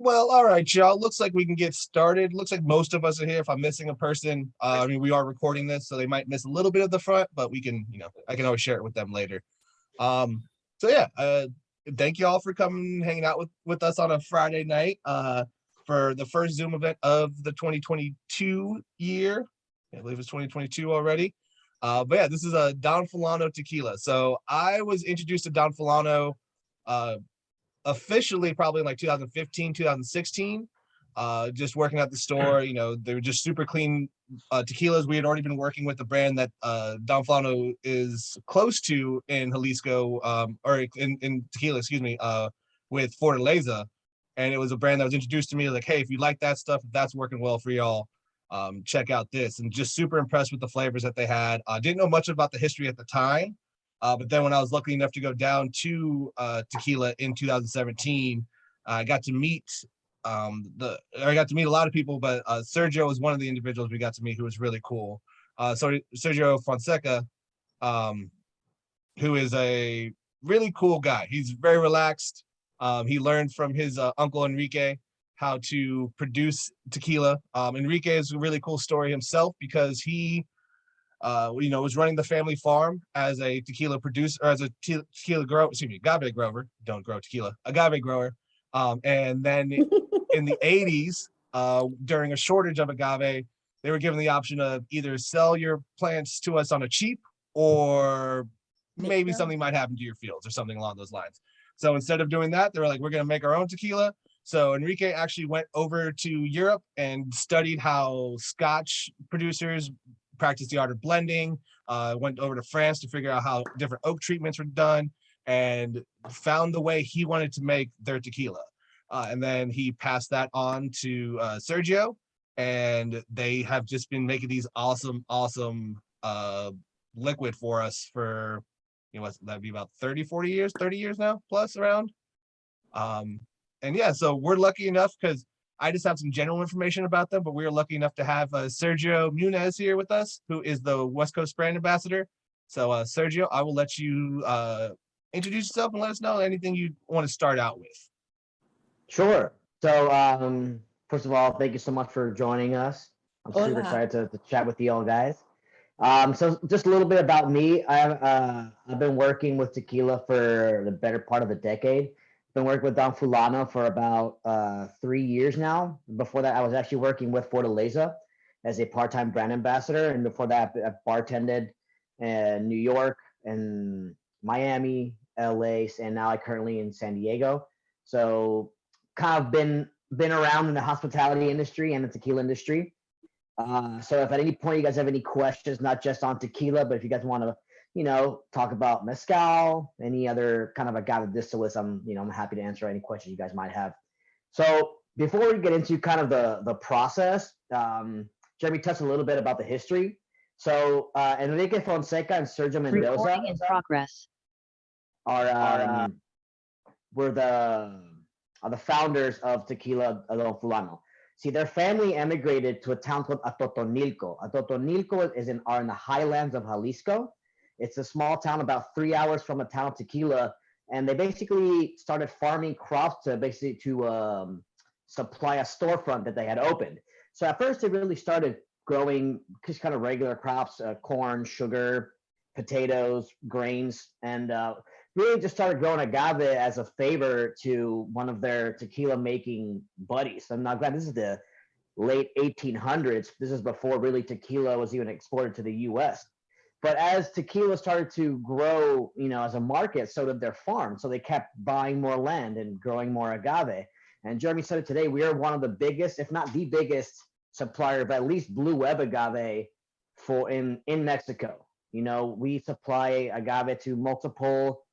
Well, all right, y'all. Looks like we can get started. Looks like most of us are here. If I'm missing a person, I mean, we are recording this, so they might miss a little bit of the front, but we can, I can always share it with them later. Um, so yeah, thank you all for coming, hanging out with us on a Friday night, for the first Zoom event of the 2022 year. I believe it's 2022 already. But yeah, this is a Don Fulano tequila. So I was introduced to Don Fulano, uh, officially probably in like 2015, 2016. Just working at the store, they were just super clean tequilas. We had already been working with the brand that Don Fulano is close to in Jalisco, or in tequila, excuse me, with Fortaleza. And it was a brand that was introduced to me like, hey, if you like that stuff, if that's working well for y'all, check out this. And just super impressed with the flavors that they had. Didn't know much about the history at the time. But then when I was lucky enough to go down to tequila in 2017, I got to meet I got to meet a lot of people, but Sergio was one of the individuals we got to meet who was really cool. So Sergio Fonseca, um, who is a really cool guy. He's very relaxed. He learned from his uncle Enrique how to produce tequila. Enrique is a really cool story himself because he was running the family farm as a tequila producer, or as a tequila grower, excuse me, agave grower. Don't grow tequila, agave grower. And then in the 80s, during a shortage of agave, they were given the option of either sell your plants to us on a cheap, or maybe something might happen to your fields or something along those lines. So instead of doing that, they were like, we're going to make our own tequila. So Enrique actually went over to Europe and studied how Scotch producers practice the art of blending, went over to France to figure out how different oak treatments were done, and found the way he wanted to make their tequila. And then he passed that on to Sergio, and they have just been making these awesome liquid for us for, that'd be about 30 years now, plus around. And yeah, so we're lucky enough because I just have some general information about them, but we are lucky enough to have Sergio Muniz here with us, who is the West Coast brand ambassador. So Sergio, I will let you introduce yourself and let us know anything you want to start out with. Sure. So first of all, thank you so much for joining us. I'm super excited to chat with you all guys. So just a little bit about me. I've been working with tequila for the better part of a decade. Been working with Don Fulano for about 3 years now. Before that, I was actually working with Fortaleza as a part-time brand ambassador, and before that, I bartended in New York and Miami, LA, and now I currently in San Diego. So kind of been around in the hospitality industry and the tequila industry. So if at any point you guys have any questions, not just on tequila, but if you guys want to, talk about mezcal, any other kind of agave distillates, I'm happy to answer any questions you guys might have. So before we get into kind of the process, Jeremy touched a little bit about the history. So Enrique Fonseca and Sergio Mendoza Recording in progress. Were the founders of Tequila Don Fulano. See, their family emigrated to a town called Atotonilco. Atotonilco is in the highlands of Jalisco. It's a small town about 3 hours from a town of Tequila, and they basically started farming crops to supply a storefront that they had opened. So at first, they really started growing just kind of regular crops, corn, sugar, potatoes, grains, and really just started growing agave as a favor to one of their tequila making buddies. I'm not glad this is the late 1800s. This is before really tequila was even exported to the US. But as tequila started to grow, as a market, so did their farm. So they kept buying more land and growing more agave. And Jeremy said it today, we are one of the biggest, if not the biggest supplier of at least blue web agave in Mexico. We supply agave to multiple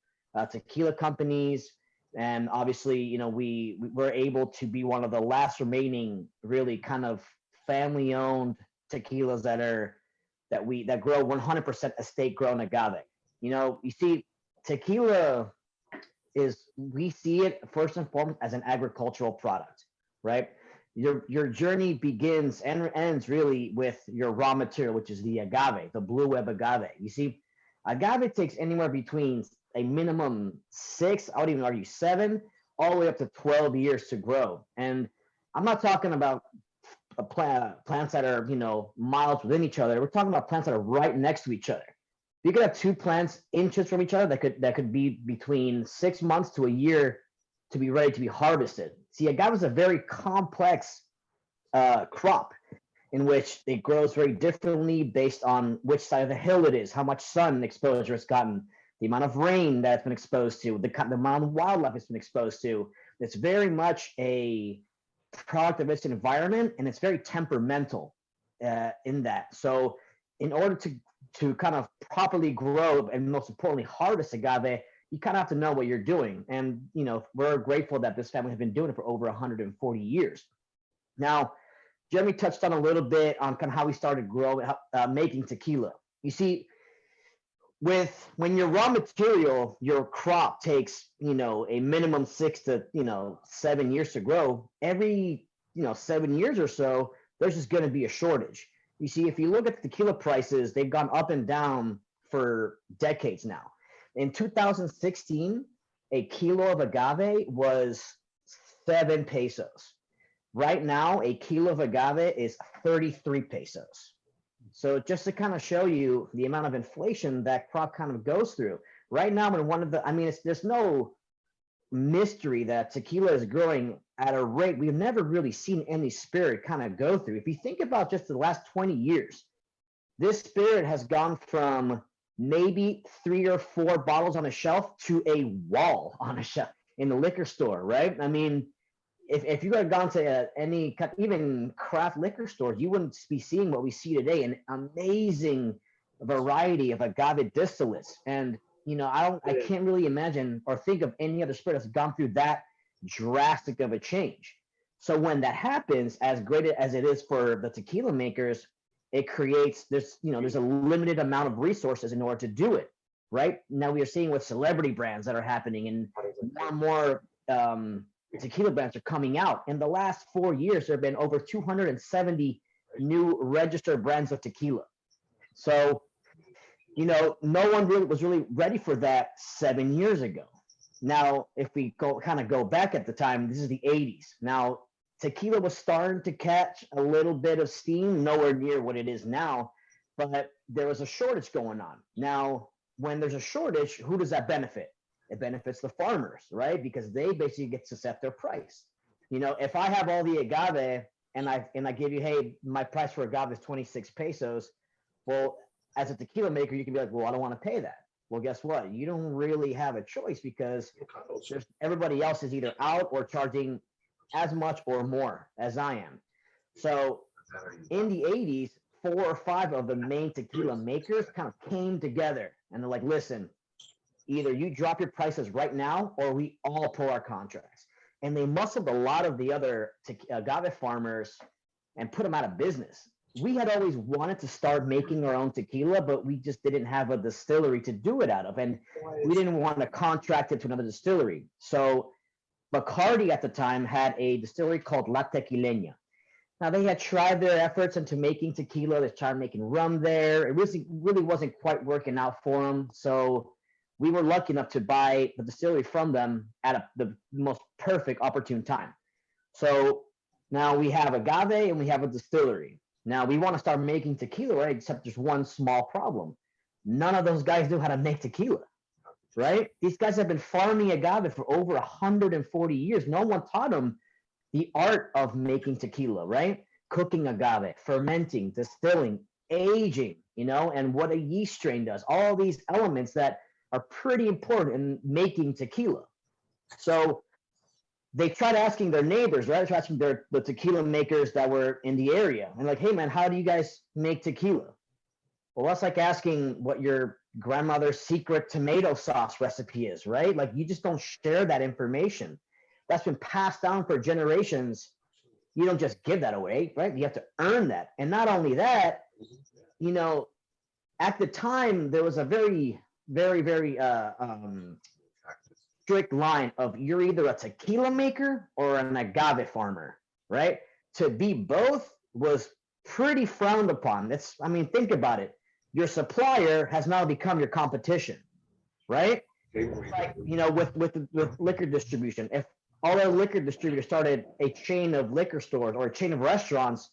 tequila companies, and obviously we were able to be one of the last remaining really kind of family owned tequilas that grow 100% estate grown agave. You see, tequila we see it first and foremost as an agricultural product, right? Your journey begins and ends really with your raw material, which is the agave, the blue web agave. You see, agave takes anywhere between a minimum 6, I would even argue 7, all the way up to 12 years to grow. And I'm not talking about plants that are, miles within each other. We're talking about plants that are right next to each other. You could have two plants inches from each other that could be between 6 months to a year to be ready to be harvested. See, agave is a very complex crop in which it grows very differently based on which side of the hill it is, how much sun exposure it's gotten, the amount of rain that it's been exposed to, the amount of wildlife it's been exposed to. It's very much a product of its environment, and it's very temperamental in that. So in order to kind of properly grow and most importantly harvest agave, you kind of have to know what you're doing. And we're grateful that this family has been doing it for over 140 years. Now, Jeremy touched on a little bit on kind of how we started growing, making tequila. You see, when your raw material, your crop takes, a minimum 6 to 7 years to grow, every 7 years or so, there's just going to be a shortage. You see, if you look at the tequila prices, they've gone up and down for decades now. In 2016, a kilo of agave was 7 pesos. Right now, a kilo of agave is 33 pesos. So just to kind of show you the amount of inflation that crop kind of goes through. Right now, there's no mystery that tequila is growing at a rate we've never really seen any spirit kind of go through. If you think about just the last 20 years, this spirit has gone from maybe 3 or 4 bottles on a shelf to a wall on a shelf in the liquor store, right? I mean, if you had gone to any, even craft liquor stores, you wouldn't be seeing what we see today, an amazing variety of agave distillates. And, I can't really imagine or think of any other spirit that's gone through that drastic of a change. So when that happens, as great as it is for the tequila makers, it creates there's a limited amount of resources in order to do it. Right now, we are seeing with celebrity brands that are happening, and more tequila brands are coming out. In the last 4 years, there have been over 270 new registered brands of tequila. So, no one was really ready for that 7 years ago. Now, if we go back at the time, this is the 80s. Now, tequila was starting to catch a little bit of steam, nowhere near what it is now, but there was a shortage going on. Now, when there's a shortage, who does that benefit? It benefits the farmers, right? Because they basically get to set their price. If I have all the agave and I give you, hey, my price for agave is 26 pesos. Well, as a tequila maker, you can be like, well, I don't want to pay that. Well, guess what? You don't really have a choice because everybody else is either out or charging as much or more as I am. So in the 80s, 4 or 5 of the main tequila makers kind of came together and they're like, listen, either you drop your prices right now or we all pull our contracts. And they muscled a lot of the other agave farmers and put them out of business. We had always wanted to start making our own tequila, but we just didn't have a distillery to do it out of. And we didn't want to contract it to another distillery. So Bacardi at the time had a distillery called La Tequileña. Now, they had tried their efforts into making tequila. They tried making rum there. It really wasn't quite working out for them. So we were lucky enough to buy the distillery from them at the most perfect opportune time. So now we have agave and we have a distillery. Now we want to start making tequila, right? Except there's one small problem. None of those guys knew how to make tequila, right? These guys have been farming agave for over 140 years. No one taught them the art of making tequila, right? Cooking agave, fermenting, distilling, aging, and what a yeast strain does. All these elements that are pretty important in making tequila. So they tried asking their neighbors, right? They tried asking the tequila makers that were in the area. And like, hey, man, how do you guys make tequila? Well, that's like asking what your grandmother's secret tomato sauce recipe is, right? Like, you just don't share that information. That's been passed down for generations. You don't just give that away, right? You have to earn that. And not only that, at the time, there was a very, very, very strict line of you're either a tequila maker or an agave farmer, right? To be both was pretty frowned upon. Think about it. Your supplier has now become your competition, right? Like, with liquor distribution. If all the liquor distributors started a chain of liquor stores or a chain of restaurants,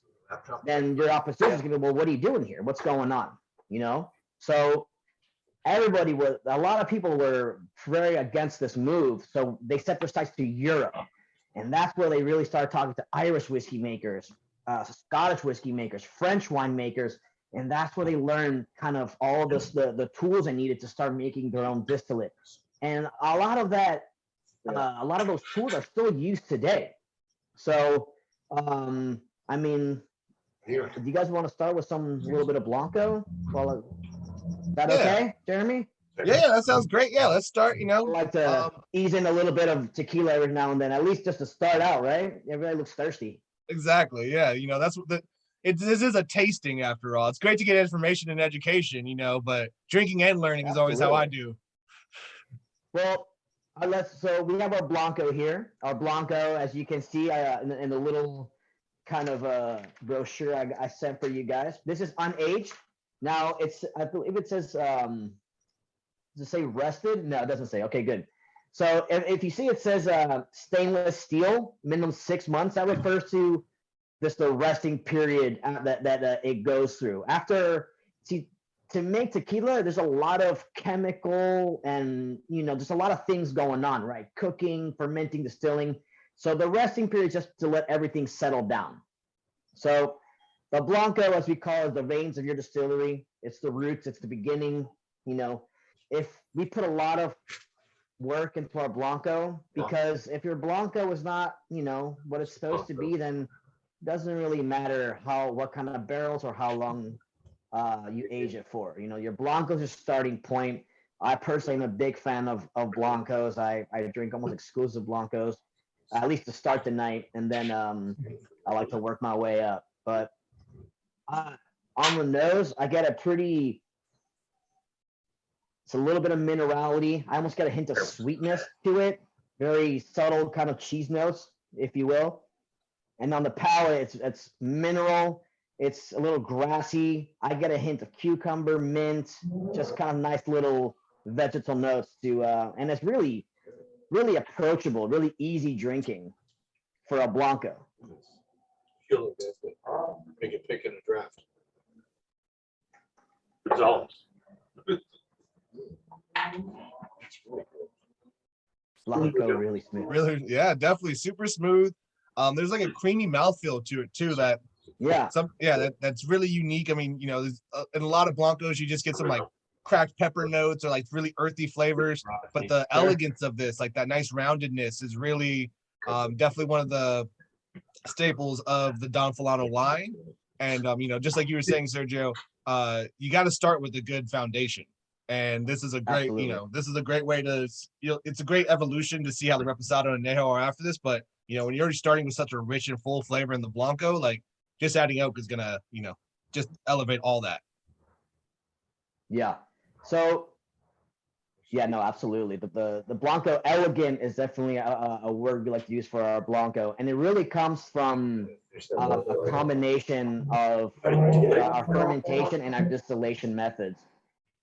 then your opposition is going to be, well, what are you doing here? What's going on? You know? So a lot of people were very against this move. So they set their sights to Europe. And that's where they really started talking to Irish whiskey makers, Scottish whiskey makers, French winemakers. And that's where they learned kind of all this, the tools they needed to start making their own distillate. And a lot of those tools are still used today. So, I mean, do you guys want to start with a little bit of Blanco? Well, is that Yeah. okay, Jeremy? Yeah, that sounds great. Yeah, let's start. I like to ease in a little bit of tequila every now and then, at least just to start out, right? Everybody looks thirsty. Exactly. Yeah, that's what this is a tasting after all. It's great to get information and education, but drinking and learning is always how I do. Well, so we have our Blanco here. Our Blanco, as you can see in the little kind of brochure I sent for you guys. This is unaged. Now I believe it says, does it say rested? No, it doesn't say. Okay, good. So if you see it says stainless steel, minimum 6 months, that refers to just the resting period that it goes through. To make tequila, there's a lot of chemical and, there's a lot of things going on, right? Cooking, fermenting, distilling. So the resting period is just to let everything settle down. So the Blanco, as we call it, the veins of your distillery. It's the roots, it's the beginning. If we put a lot of work into our Blanco, because if your Blanco is not, what it's supposed to be, then it doesn't really matter what kind of barrels or how long you age it for. Your Blanco's your starting point. I personally am a big fan of Blancos. I drink almost exclusive Blancos, at least to start the night, and then I like to work my way up. But on the nose, I get it's a little bit of minerality. I almost get a hint of sweetness to it. Very subtle kind of cheese notes, if you will. And on the palate, it's mineral. It's a little grassy. I get a hint of cucumber, mint, just kind of nice little vegetal notes and it's really, really approachable, really easy drinking for a Blanco. Make it pick in a draft. Results. Blanco really smooth. Really, yeah, definitely super smooth. There's like a creamy mouthfeel to it too that's really unique. I mean, there's in a lot of Blancos you just get some like cracked pepper notes or like really earthy flavors, but the elegance of this, like that nice roundedness, is really definitely one of the staples of the Don Fulano line. And just like you were saying, Sergio, you got to start with a good foundation. And this is a great, this is a great way to, it's a great evolution to see how the Reposado and Anejo are after this. But when you're already starting with such a rich and full flavor in the Blanco, like just adding oak is gonna, just elevate all that. Yeah. So, yeah, no, absolutely. The Blanco, elegant is definitely a word we like to use for our Blanco, and it really comes from a combination of our fermentation and our distillation methods.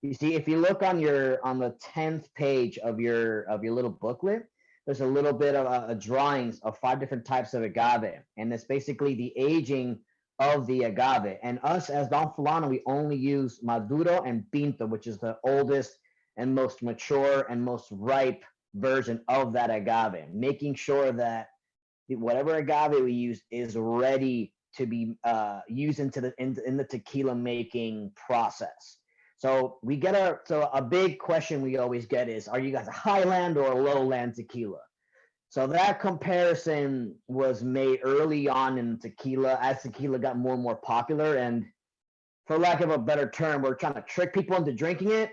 You see, if you look on the 10th page of your little booklet, there's a little bit of drawings of 5 different types of agave, and it's basically the aging of the agave. And us as Don Fulano, we only use Maduro and Pinto, which is the oldest and most mature and most ripe version of that agave, making sure that whatever agave we use is ready to be used in the tequila making process. So a big question we always get is, are you guys a highland or a lowland tequila? So that comparison was made early on in tequila as tequila got more and more popular. And for lack of a better term, we're trying to trick people into drinking it.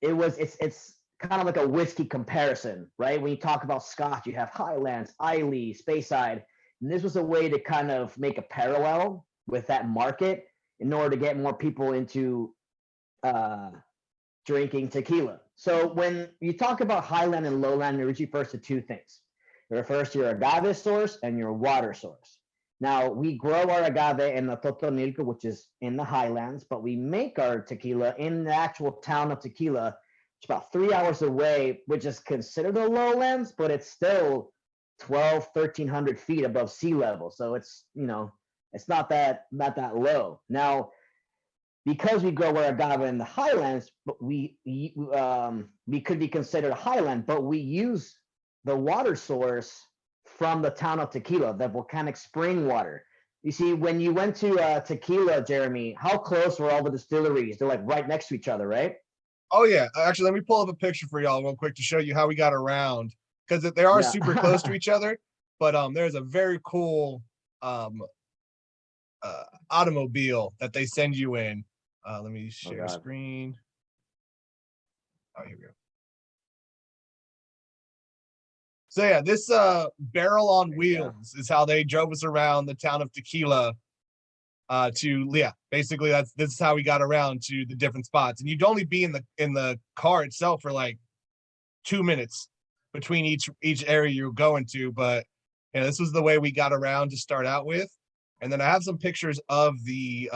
It's kind of like a whiskey comparison, right? When you talk about Scotch, you have Highlands, Islay, Speyside. And this was a way to kind of make a parallel with that market in order to get more people into drinking tequila. So when you talk about highland and lowland, it refers to 2 things. It refers to your agave source and your water source. Now, we grow our agave in the Totonilco, which is in the highlands, but we make our tequila in the actual town of Tequila, It's about 3 hours away, which is considered the lowlands, but it's still 1,300 feet above sea level. So it's, it's not that low. Now, because we grow our agave in the highlands, but we could be considered a highland, but we use the water source from the town of Tequila, the volcanic spring water. You see, when you went to Tequila, Jeremy, how close were all the distilleries? They're like right next to each other, right? Oh yeah, actually, let me pull up a picture for y'all real quick to show you how we got around, because they are Yeah. super close to each other. But there's a very cool automobile that they send you in. Let me share God. screen. Oh, here we go. So yeah, this barrel on There you go. wheels is how they drove us around the town of Tequila. Basically this is how we got around to the different spots, and you'd only be in the car itself for like 2 minutes between each area you're going to. But this was the way we got around to start out with. And then I have some pictures of the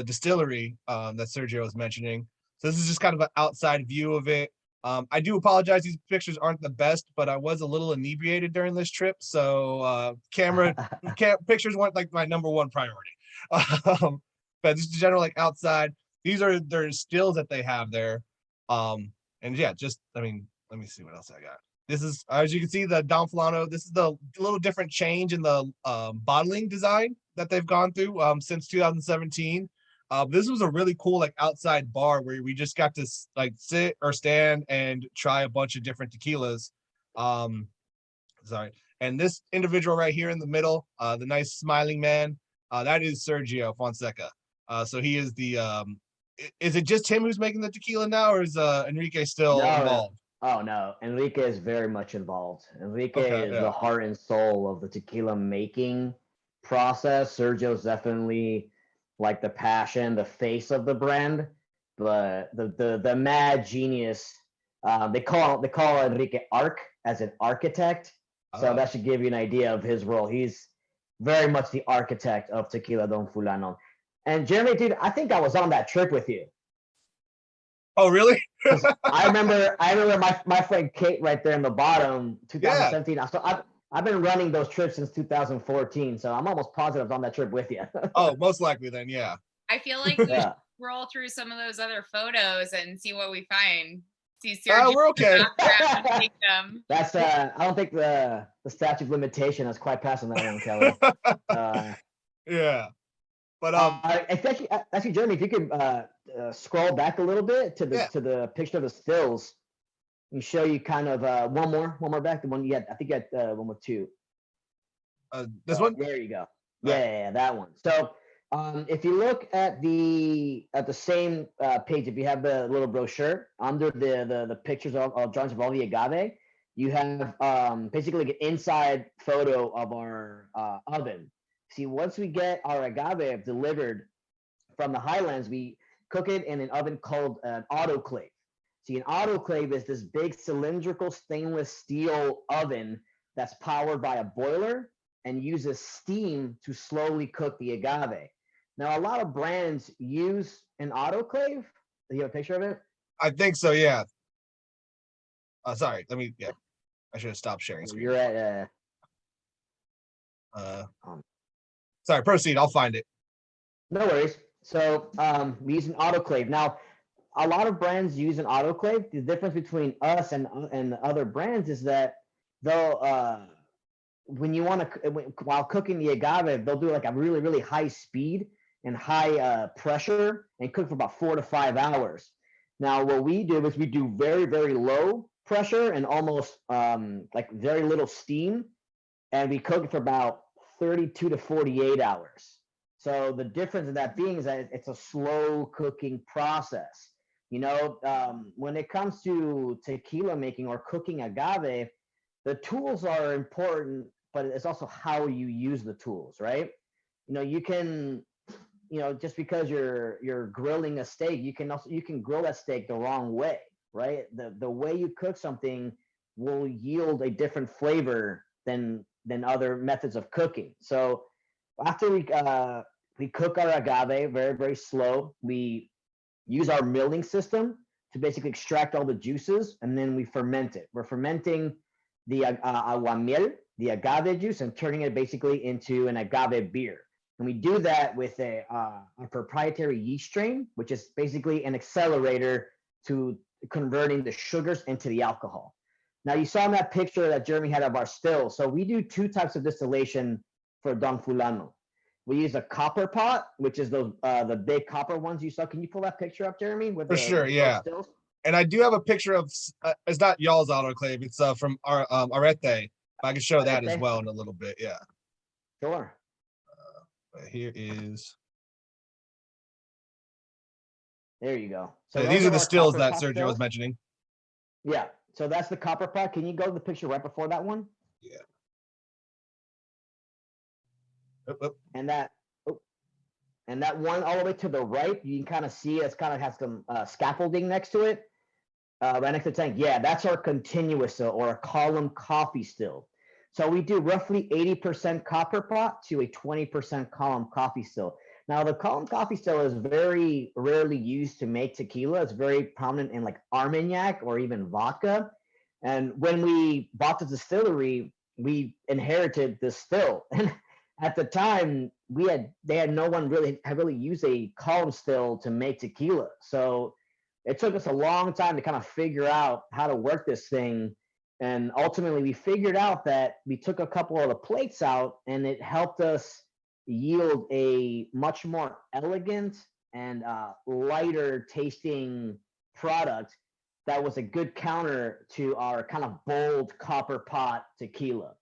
distillery that Sergio was mentioning. So this is just kind of an outside view of it. I do apologize, these pictures aren't the best, but I was a little inebriated during this trip, so pictures weren't like my number one priority. But just general like outside, these are their stills that they have there. And yeah, let me see what else I got. This is, as you can see, the Don Fulano. This is the little different change in the bottling design that they've gone through since 2017. This was a really cool like outside bar where we just got to like sit or stand and try a bunch of different tequilas. Sorry. And this individual right here in the middle, the nice smiling man, that is Sergio Fonseca. So he is the is it just him who's making the tequila now, or is Enrique still No, involved? oh no, Enrique is very much involved. Enrique Okay, is yeah. the heart and soul of the tequila making process. Sergio's definitely like the passion, the face of the brand, but the mad genius. They call Enrique Arc as an architect. So that should give you an idea of his role. He's very much the architect of Tequila Don Fulano. And Jeremy, dude, I think I was on that trip with you. Oh, really? Because I remember my friend Kate right there in the bottom, 2017. Yeah. So I've been running those trips since 2014. So I'm almost positive I was on that trip with you. Oh, most likely then, yeah. I feel like we Yeah. should roll through some of those other photos and see what we find. See Sergio We're okay. take them. That's I don't think the statute of limitation has quite passed on that one, Kelly. Yeah. But actually, Jeremy, if you could scroll back a little bit to the picture of the stills and show you kind of one more back, the one you had. I think you had one with two. This one? There you go. Yeah, that one. So if you look at the same page, if you have the little brochure under the pictures of drawings of all the agave, you have basically like an inside photo of our oven. See, once we get our agave delivered from the highlands, we cook it in an oven called an autoclave. See, an autoclave is this big cylindrical stainless steel oven that's powered by a boiler and uses steam to slowly cook the agave. Now, a lot of brands use an autoclave. Do you have a picture of it? I think so, yeah. Sorry, I should have stopped sharing screen. You're at sorry, proceed. I'll find it. no worries. So we use an autoclave. Now, a lot of brands use an autoclave. The difference between us and other brands is that they'll when you want to while cooking the agave, they'll do like a really, really high speed and high pressure and cook for about 4 to 5 hours. Now, what we do is we do very, very low pressure and almost like very little steam, and we cook it for about 32 to 48 hours. So the difference in that being is that it's a slow cooking process. When it comes to tequila making or cooking agave, the tools are important, but it's also how you use the tools, right? You can, just because you're grilling a steak, you can grill that steak the wrong way, right? The way you cook something will yield a different flavor than other methods of cooking. So after we cook our agave very, very slow, we use our milling system to basically extract all the juices, and then we ferment it. We're fermenting the aguamiel, the agave juice, and turning it basically into an agave beer. And we do that with a proprietary yeast strain, which is basically an accelerator to converting the sugars into the alcohol. Now, you saw in that picture that Jeremy had of our still. So we do two types of distillation for Don Fulano. We use a copper pot, which is those the big copper ones you saw. Can you pull that picture up, Jeremy? With For sure, yeah. Stills? And I do have a picture of, it's not y'all's autoclave, it's from our Arete. I can show that as Arete? well in a little bit, yeah. Sure. But here is, There you go. so those these are the our stills copper that pot Sergio was stills. mentioning. Yeah. So that's the copper pot. Can you go to the picture right before that one? Yeah. Oh. And that one all the way to the right, you can kind of see it's kind of has some scaffolding next to it, right next to the tank. Yeah, that's our continuous still, or a column coffee still. So we do roughly 80% copper pot to a 20% column coffee still. Now, the column coffee still is very rarely used to make tequila. It's very prominent in like Armagnac or even vodka. And when we bought the distillery, we inherited this still. And at the time, they had no one really used a column still to make tequila. So it took us a long time to kind of figure out how to work this thing. And ultimately, we figured out that we took a couple of the plates out, and it helped us yield a much more elegant and lighter tasting product that was a good counter to our kind of bold copper pot tequila.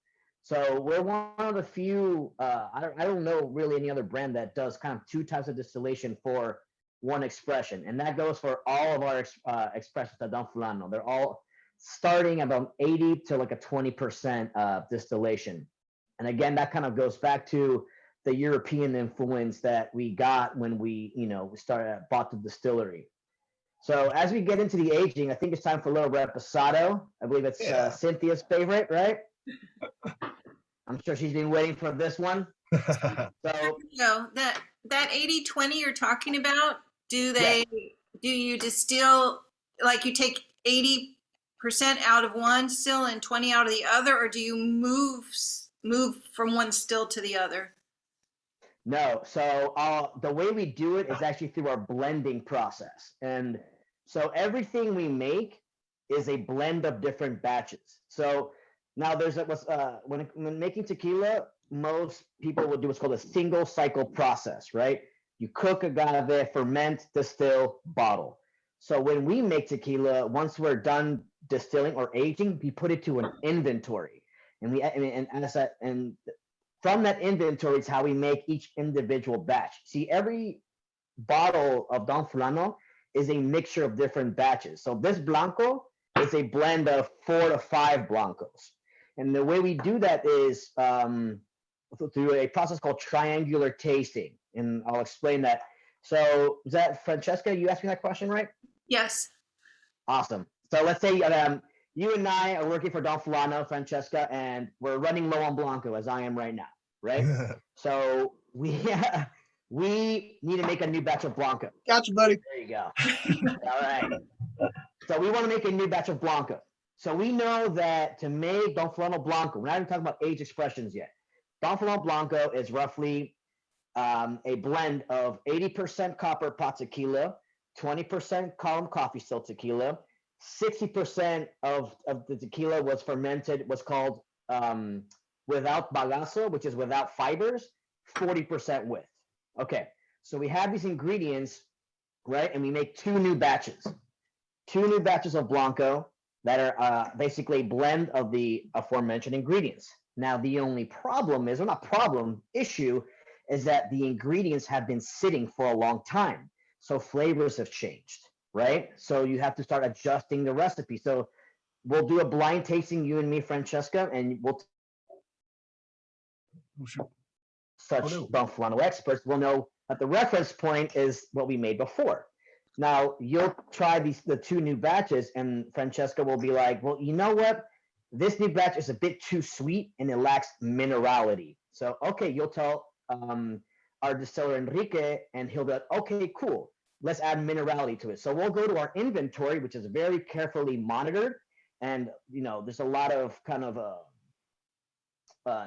So we're one of the few, I don't know really any other brand that does kind of two types of distillation for one expression. And that goes for all of our expressions at Don Fulano. They're all starting about 80 to like a 20% distillation. And again, that kind of goes back to the European influence that we got when we bought the distillery. So as we get into the aging, I think it's time for a little reposado. I believe it's Cynthia's favorite, right? I'm sure she's been waiting for this one. So that 80-20 you're talking about, do you distill, like you take 80% out of one still and 20 out of the other, or do you move from one still to the other? No, so the way we do it is actually through our blending process. And so everything we make is a blend of different batches. So now there's when making tequila, most people will do what's called a single cycle process, right? You cook agave, ferment, distill, bottle. So when we make tequila, once we're done distilling or aging, we put it to an inventory, and from that inventory is how we make each individual batch. See, every bottle of Don Fulano is a mixture of different batches. So this Blanco is a blend of 4 to 5 Blancos. And the way we do that is through a process called triangular tasting. And I'll explain that. So is that, Francesca, you asked me that question, right? Yes. Awesome. So let's say you and I are working for Don Fulano, Francesca, and we're running low on Blanco, as I am right now, right? So we need to make a new batch of Blanco. Gotcha, buddy. There you go. All right. So we want to make a new batch of Blanco. So we know that to make Don Fulano Blanco, we're not even talking about age expressions yet. Don Fulano Blanco is roughly a blend of 80% copper pot tequila, 20% column coffee still tequila, 60% of the tequila was fermented, was called without bagazo, which is without fibers, 40% with. Okay, so we have these ingredients, right? And we make 2 new batches of Blanco that are basically a blend of the aforementioned ingredients. Now, the only problem is, or not problem, issue, is that the ingredients have been sitting for a long time. So flavors have changed, right? So you have to start adjusting the recipe. So we'll do a blind tasting, you and me, Francesca, and we'll such Don Fulano experts will know that the reference point is what we made before. Now you'll try the 2 new batches, and Francesca will be like, well, you know what? This new batch is a bit too sweet and it lacks minerality. So, okay, you'll tell our distiller Enrique, and he'll be like, okay, cool. let's add minerality to it. So we'll go to our inventory, which is very carefully monitored, and there's a lot of kind of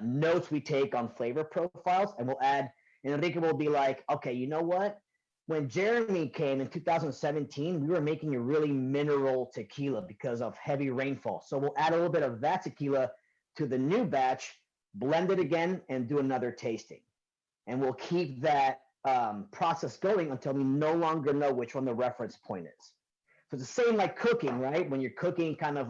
notes we take on flavor profiles, and we'll add. And Enrique will be like, okay, you know what? When Jeremy came in 2017, we were making a really mineral tequila because of heavy rainfall. So we'll add a little bit of that tequila to the new batch, blend it again, and do another tasting. And we'll keep that process going until we no longer know which one the reference point is. So it's the same like cooking, right? When you're cooking kind of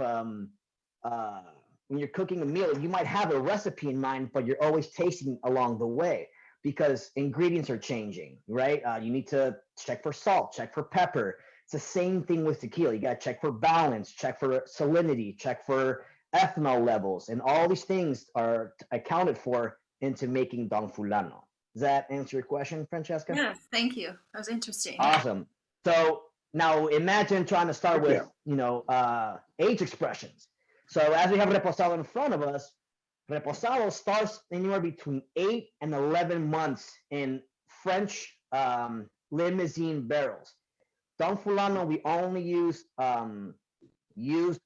when you're cooking a meal, you might have a recipe in mind, but you're always tasting along the way because ingredients are changing, right? You need to check for salt, check for pepper. It's the same thing with tequila. You got to check for balance, check for salinity, check for ethanol levels, and all these things are accounted for into making Don Fulano. Does that answer your question, Francesca? Yes, thank you. That was interesting. Awesome. So now imagine trying to start with, age expressions. So as we have Reposado in front of us, Reposado starts anywhere between 8 and 11 months in French limousine barrels. Don Fulano, we only use used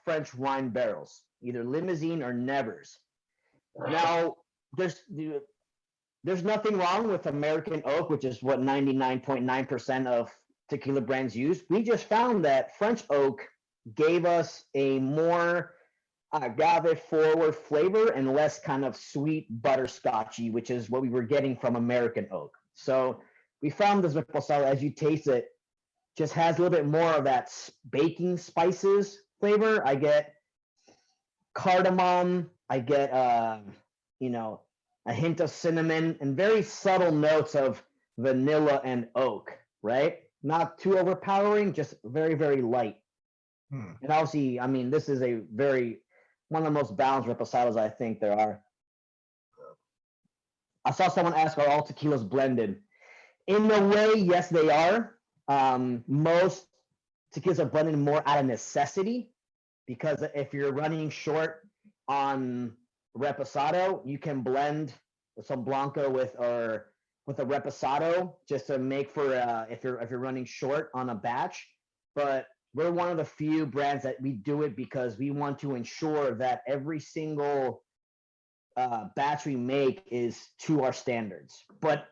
French wine barrels, either limousine or Nevers. Now, there's nothing wrong with American oak, which is what 99.9% of tequila brands use. We just found that French oak gave us a more agave forward flavor and less kind of sweet butterscotchy, which is what we were getting from American oak. So we found this Reposado, as you taste it, just has a little bit more of that baking spices flavor. I get cardamom, I get a hint of cinnamon and very subtle notes of vanilla and oak, right? Not too overpowering, just very, very light. And obviously, I mean, this is one of the most balanced reposados I think there are. I saw someone ask, are all tequilas blended? In a way, yes, they are. Most tequilas are blended more out of necessity, because if you're running short on Reposado, you can blend some Blanco with a Reposado just to make for if you're running short on a batch. But we're one of the few brands that we do it because we want to ensure that every single batch we make is to our standards. But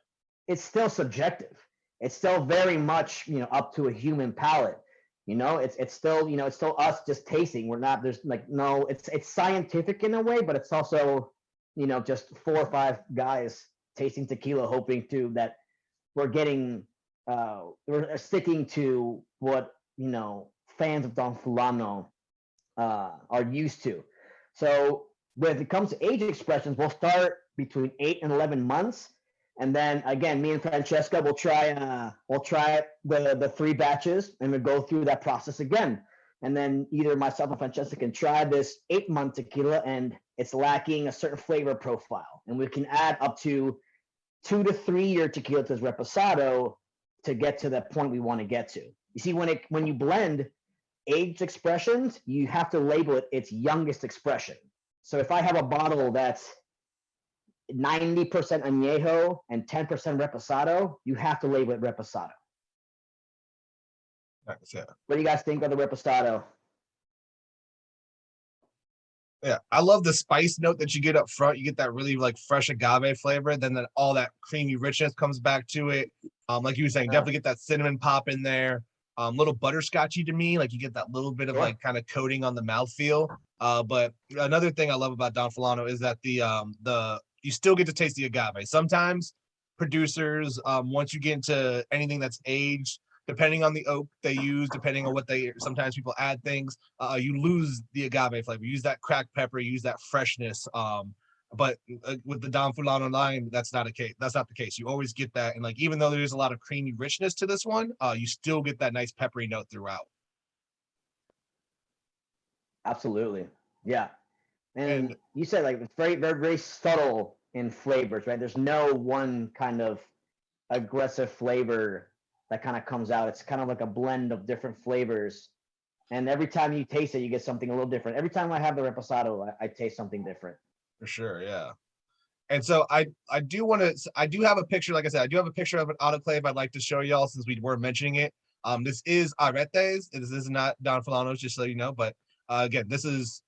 it's still subjective. It's still very much up to a human palate. It's still us just tasting. It's scientific in a way, but it's also just 4 or 5 guys tasting tequila, hoping that we're sticking to what fans of Don Fulano are used to. So when it comes to age expressions, we'll start between 8 and 11 months. And then again, me and Francesca will try the 3 batches, and we'll go through that process again. And then either myself or Francesca can try this 8-month tequila, and it's lacking a certain flavor profile. And we can add up to 2 to 3 year tequila to this Reposado to get to the point we want to get to. You see, when you blend aged expressions, you have to label it its youngest expression. So if I have a bottle that's 90% Anejo and 10% Reposado, you have to label it Reposado. Yeah. What do you guys think of the Reposado? Yeah, I love the spice note that you get up front. You get that really like fresh agave flavor. Then all that creamy richness comes back to it. Like you were saying, definitely get that cinnamon pop in there. Little butterscotchy to me. Like you get that little bit of like kind of coating on the mouthfeel. But another thing I love about Don Fulano is that you still get to taste the agave. Sometimes producers, once you get into anything that's aged, depending on the oak they use, depending on sometimes people add things, you lose the agave flavor. Use that cracked pepper, use that freshness. But with the Don Fulano line, that's not the case. You always get that, and like even though there's a lot of creamy richness to this one, you still get that nice peppery note throughout. Absolutely, yeah. And you said like it's very, very, very subtle in flavors, right? There's no one kind of aggressive flavor that kind of comes out. It's kind of like a blend of different flavors, and every time you taste it, you get something a little different. Every time I have the Reposado, I taste something different. For sure, yeah. And so I do want to, I do have a picture, like I said, I do have a picture of an autoclave I'd like to show y'all since we were mentioning it. This is Aretes. This is not Don Fulano's, just so you know. But again, this is,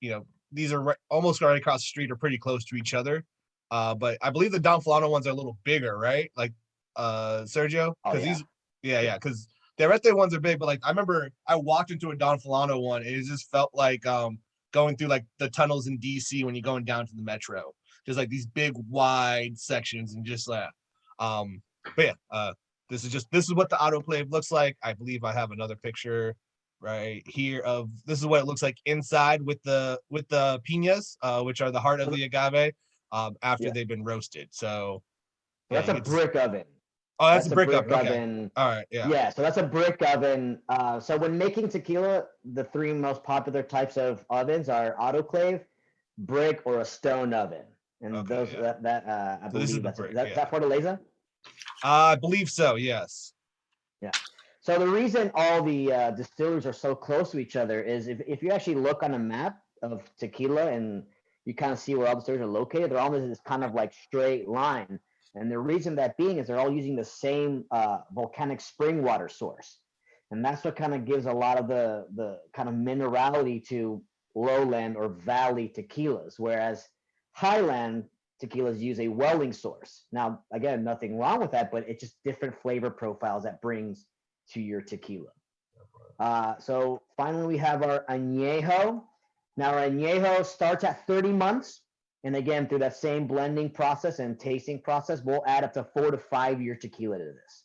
these are almost right across the street or pretty close to each other. But I believe the Don Fulano ones are a little bigger, right? Like Sergio? Oh, Because yeah. yeah, because the Arete ones are big, but like I remember I walked into a Don Fulano one and it just felt like going through like the tunnels in DC when you're going down to the metro. Just like these big wide sections and just like but yeah, this is what the autoclave looks like. I believe I have another picture right here of this is what it looks like inside with the piñas, which are the heart of the agave, after Yeah. they've been roasted. So That's yeah, a brick oven. oh, that's a brick brick oven. Okay. oven. All right, yeah. Yeah, so that's a brick oven. So when making tequila, the three most popular types of ovens are autoclave, brick, or a stone oven. And Okay, those yeah. I So this is believe the that's brick, that, yeah. that Fortaleza. I believe so, yes. Yeah. So the reason all the distilleries are so close to each other is if you actually look on a map of tequila and you kind of see where all the distilleries are located, they're all in this kind of like straight line. And the reason that being is they're all using the same volcanic spring water source. And that's what kind of gives a lot of the kind of minerality to lowland or valley tequilas, whereas highland tequilas use a welling source. Now, again, nothing wrong with that, but it's just different flavor profiles that brings to your tequila. So finally, we have our añejo. Now, our añejo starts at 30 months. And again, through that same blending process and tasting process, we'll add up to 4 to 5 year tequila to this.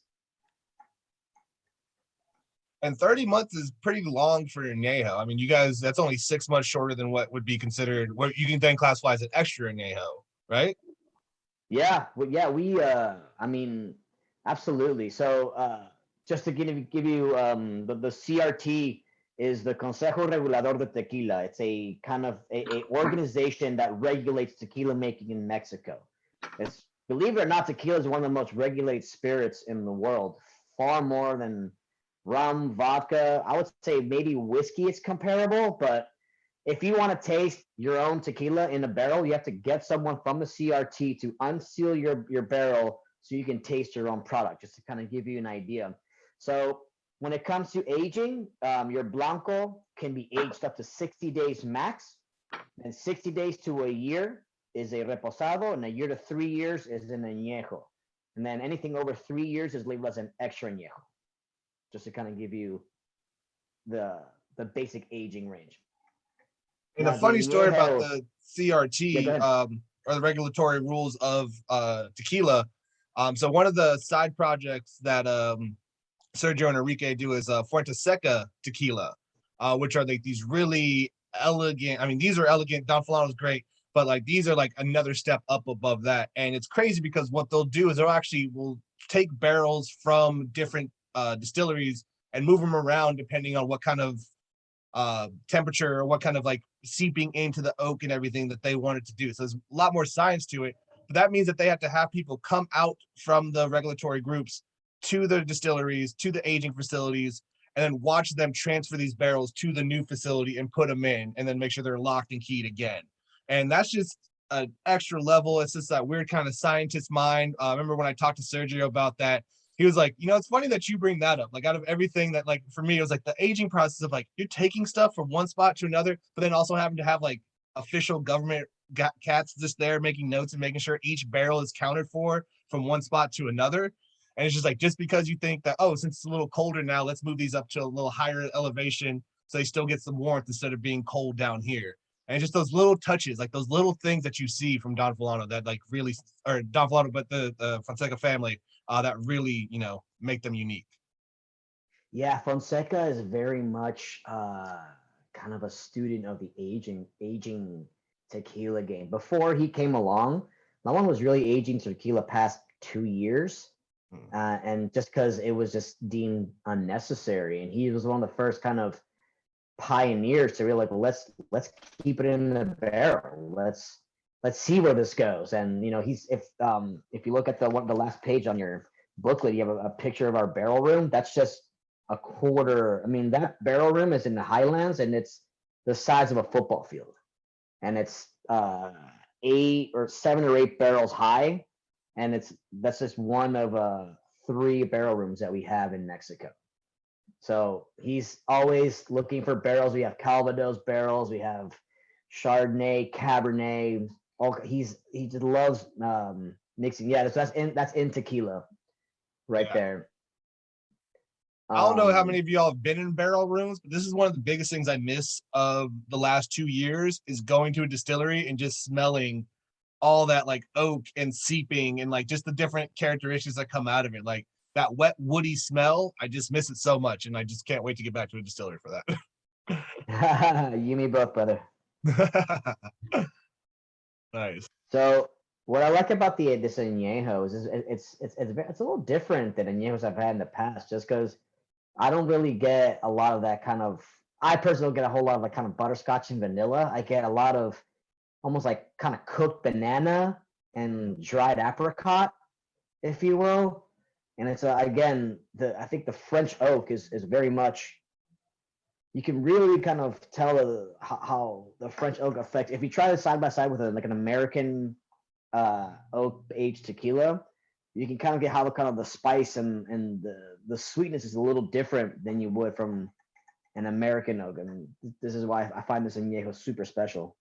And 30 months is pretty long for añejo. I mean, you guys, that's only 6 months shorter than what would be considered what you can then classify as an extra añejo, right? Yeah, I mean, absolutely. So just to give you the CRT is the Consejo Regulador de Tequila. It's a kind of a organization that regulates tequila making in Mexico. It's, believe it or not, tequila is one of the most regulated spirits in the world, far more than rum, vodka. I would say maybe whiskey is comparable, but if you want to taste your own tequila in a barrel, you have to get someone from the CRT to unseal your barrel so you can taste your own product, just to kind of give you an idea. So when it comes to aging, your Blanco can be aged up to 60 days max, and 60 days to a year is a Reposado, and a year to 3 years is an Añejo. And then anything over 3 years is labeled as an extra Añejo, just to kind of give you the basic aging range. And a Now, the funny story about añejo- the Yeah, go CRT, ahead. or the regulatory rules of tequila. So one of the side projects that Sergio and Enrique do is Fuente Seca tequila, which are like these really elegant. I mean, these are elegant. Don Fulano's great, but like these are like another step up above that. And it's crazy because what they'll do is they'll actually will take barrels from different distilleries and move them around depending on what kind of temperature or what kind of like seeping into the oak and everything that they want it to do. So there's a lot more science to it. But that means that they have to have people come out from the regulatory groups to the distilleries, to the aging facilities, and then watch them transfer these barrels to the new facility and put them in, and then make sure they're locked and keyed again. And that's just an extra level. It's just that weird kind of scientist mind. I remember when I talked to Sergio about that, he was like, it's funny that you bring that up. Like out of everything that, like, for me, it was like the aging process of like, you're taking stuff from one spot to another, but then also having to have like official government cats just there making notes and making sure each barrel is counted for from one spot to another. And it's just like, just because you think that, oh, since it's a little colder now, let's move these up to a little higher elevation so they still get some warmth instead of being cold down here. And just those little touches, like those little things that you see from Don Fulano that like really, or Don Fulano, but the Fonseca family, that really, make them unique. Yeah, Fonseca is very much kind of a student of the aging tequila game. Before he came along, no one was really aging tequila past 2 years. And just because it was just deemed unnecessary, and he was one of the first kind of pioneers to really like, well, let's keep it in the barrel. Let's see where this goes. And he's if you look at the last page on your booklet, you have a picture of our barrel room. That's just a quarter. I mean, that barrel room is in the Highlands, and it's the size of a football field, and it's 7 or 8 barrels high, and that's just one of 3 barrel rooms that we have in Mexico. So he's always looking for barrels. We have Calvados barrels, we have Chardonnay, Cabernet. He just loves mixing. Yeah, so that's in tequila, right Yeah. there. I don't know how Um, many of y'all have been in barrel rooms, but this is one of the biggest things I miss of the last 2 years is going to a distillery and just smelling all that like oak and seeping and like just the different characteristics that come out of it. Like that wet, woody smell. I just miss it so much. And I just can't wait to get back to a distillery for you and me both, brother. that. Nice. So what I like about this añejo is it's a little different than añejos I've had in the past, just because I don't really get a lot of that kind of. I personally don't get a whole lot of like kind of butterscotch and vanilla. I get a lot of almost like kind of cooked banana and dried apricot, if you will. And it's again, I think the French oak is very much. You can really kind of tell how the French oak affects. If you try this side by side with like an American oak aged tequila, you can kind of get how the kind of the spice and the sweetness is a little different than you would from an American oak. And this is why I find this añejo super special.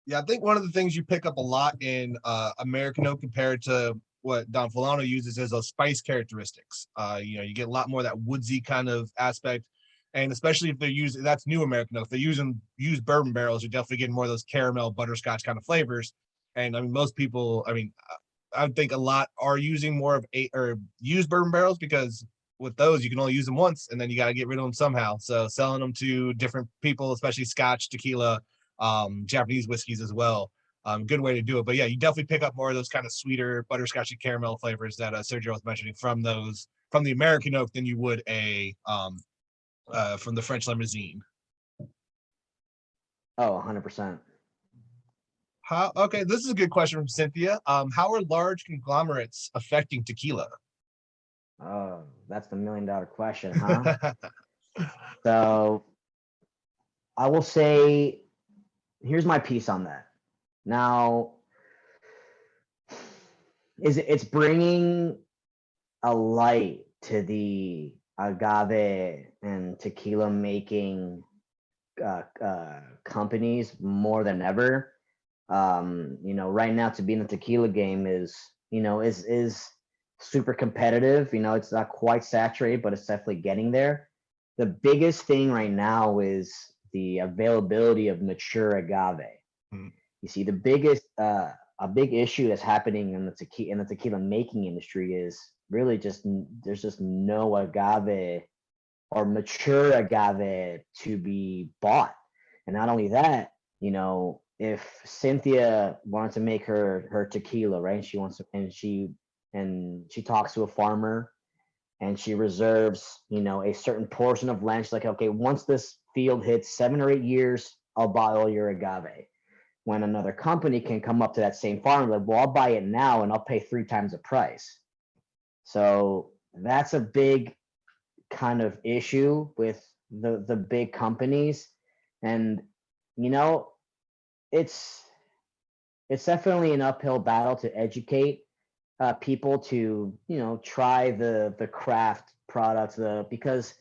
Yeah, I think one of the things you pick up a lot in American oak compared to what Don Fulano uses is those spice characteristics. You get a lot more of that woodsy kind of aspect, and especially if they're using that's new American oak. If they're used bourbon barrels, you're definitely getting more of those caramel, butterscotch kind of flavors. And I mean, most people, I would think a lot are using more of used bourbon barrels because with those you can only use them once, and then you got to get rid of them somehow. So selling them to different people, especially Scotch, tequila, Japanese whiskeys as well. Good way to do it. But yeah, you definitely pick up more of those kind of sweeter butterscotchy caramel flavors that Sergio was mentioning from the American oak than you would from the French limousine. Oh, 100%. Okay, this is a good question from Cynthia. How are large conglomerates affecting tequila? Oh, that's the $1 million question, huh? So I will say, here's my piece on that. Now, it's bringing a light to the agave and tequila making companies more than ever. Right now to be in the tequila game is super competitive. It's not quite saturated, but it's definitely getting there. The biggest thing right now is the availability of mature agave. You see, the biggest a big issue that's happening in the tequila making industry is really just there's just no agave or mature agave to be bought. And not only that, if Cynthia wanted to make her tequila, right? She wants to, and she talks to a farmer and she reserves, a certain portion of land. She's like, okay, once this field hits 7 or 8 years, I'll buy all your agave. When another company can come up to that same farm, like, well, I'll buy it now and I'll pay 3 times the price. So that's a big kind of issue with the big companies. And, it's definitely an uphill battle to educate people to, try the craft products, because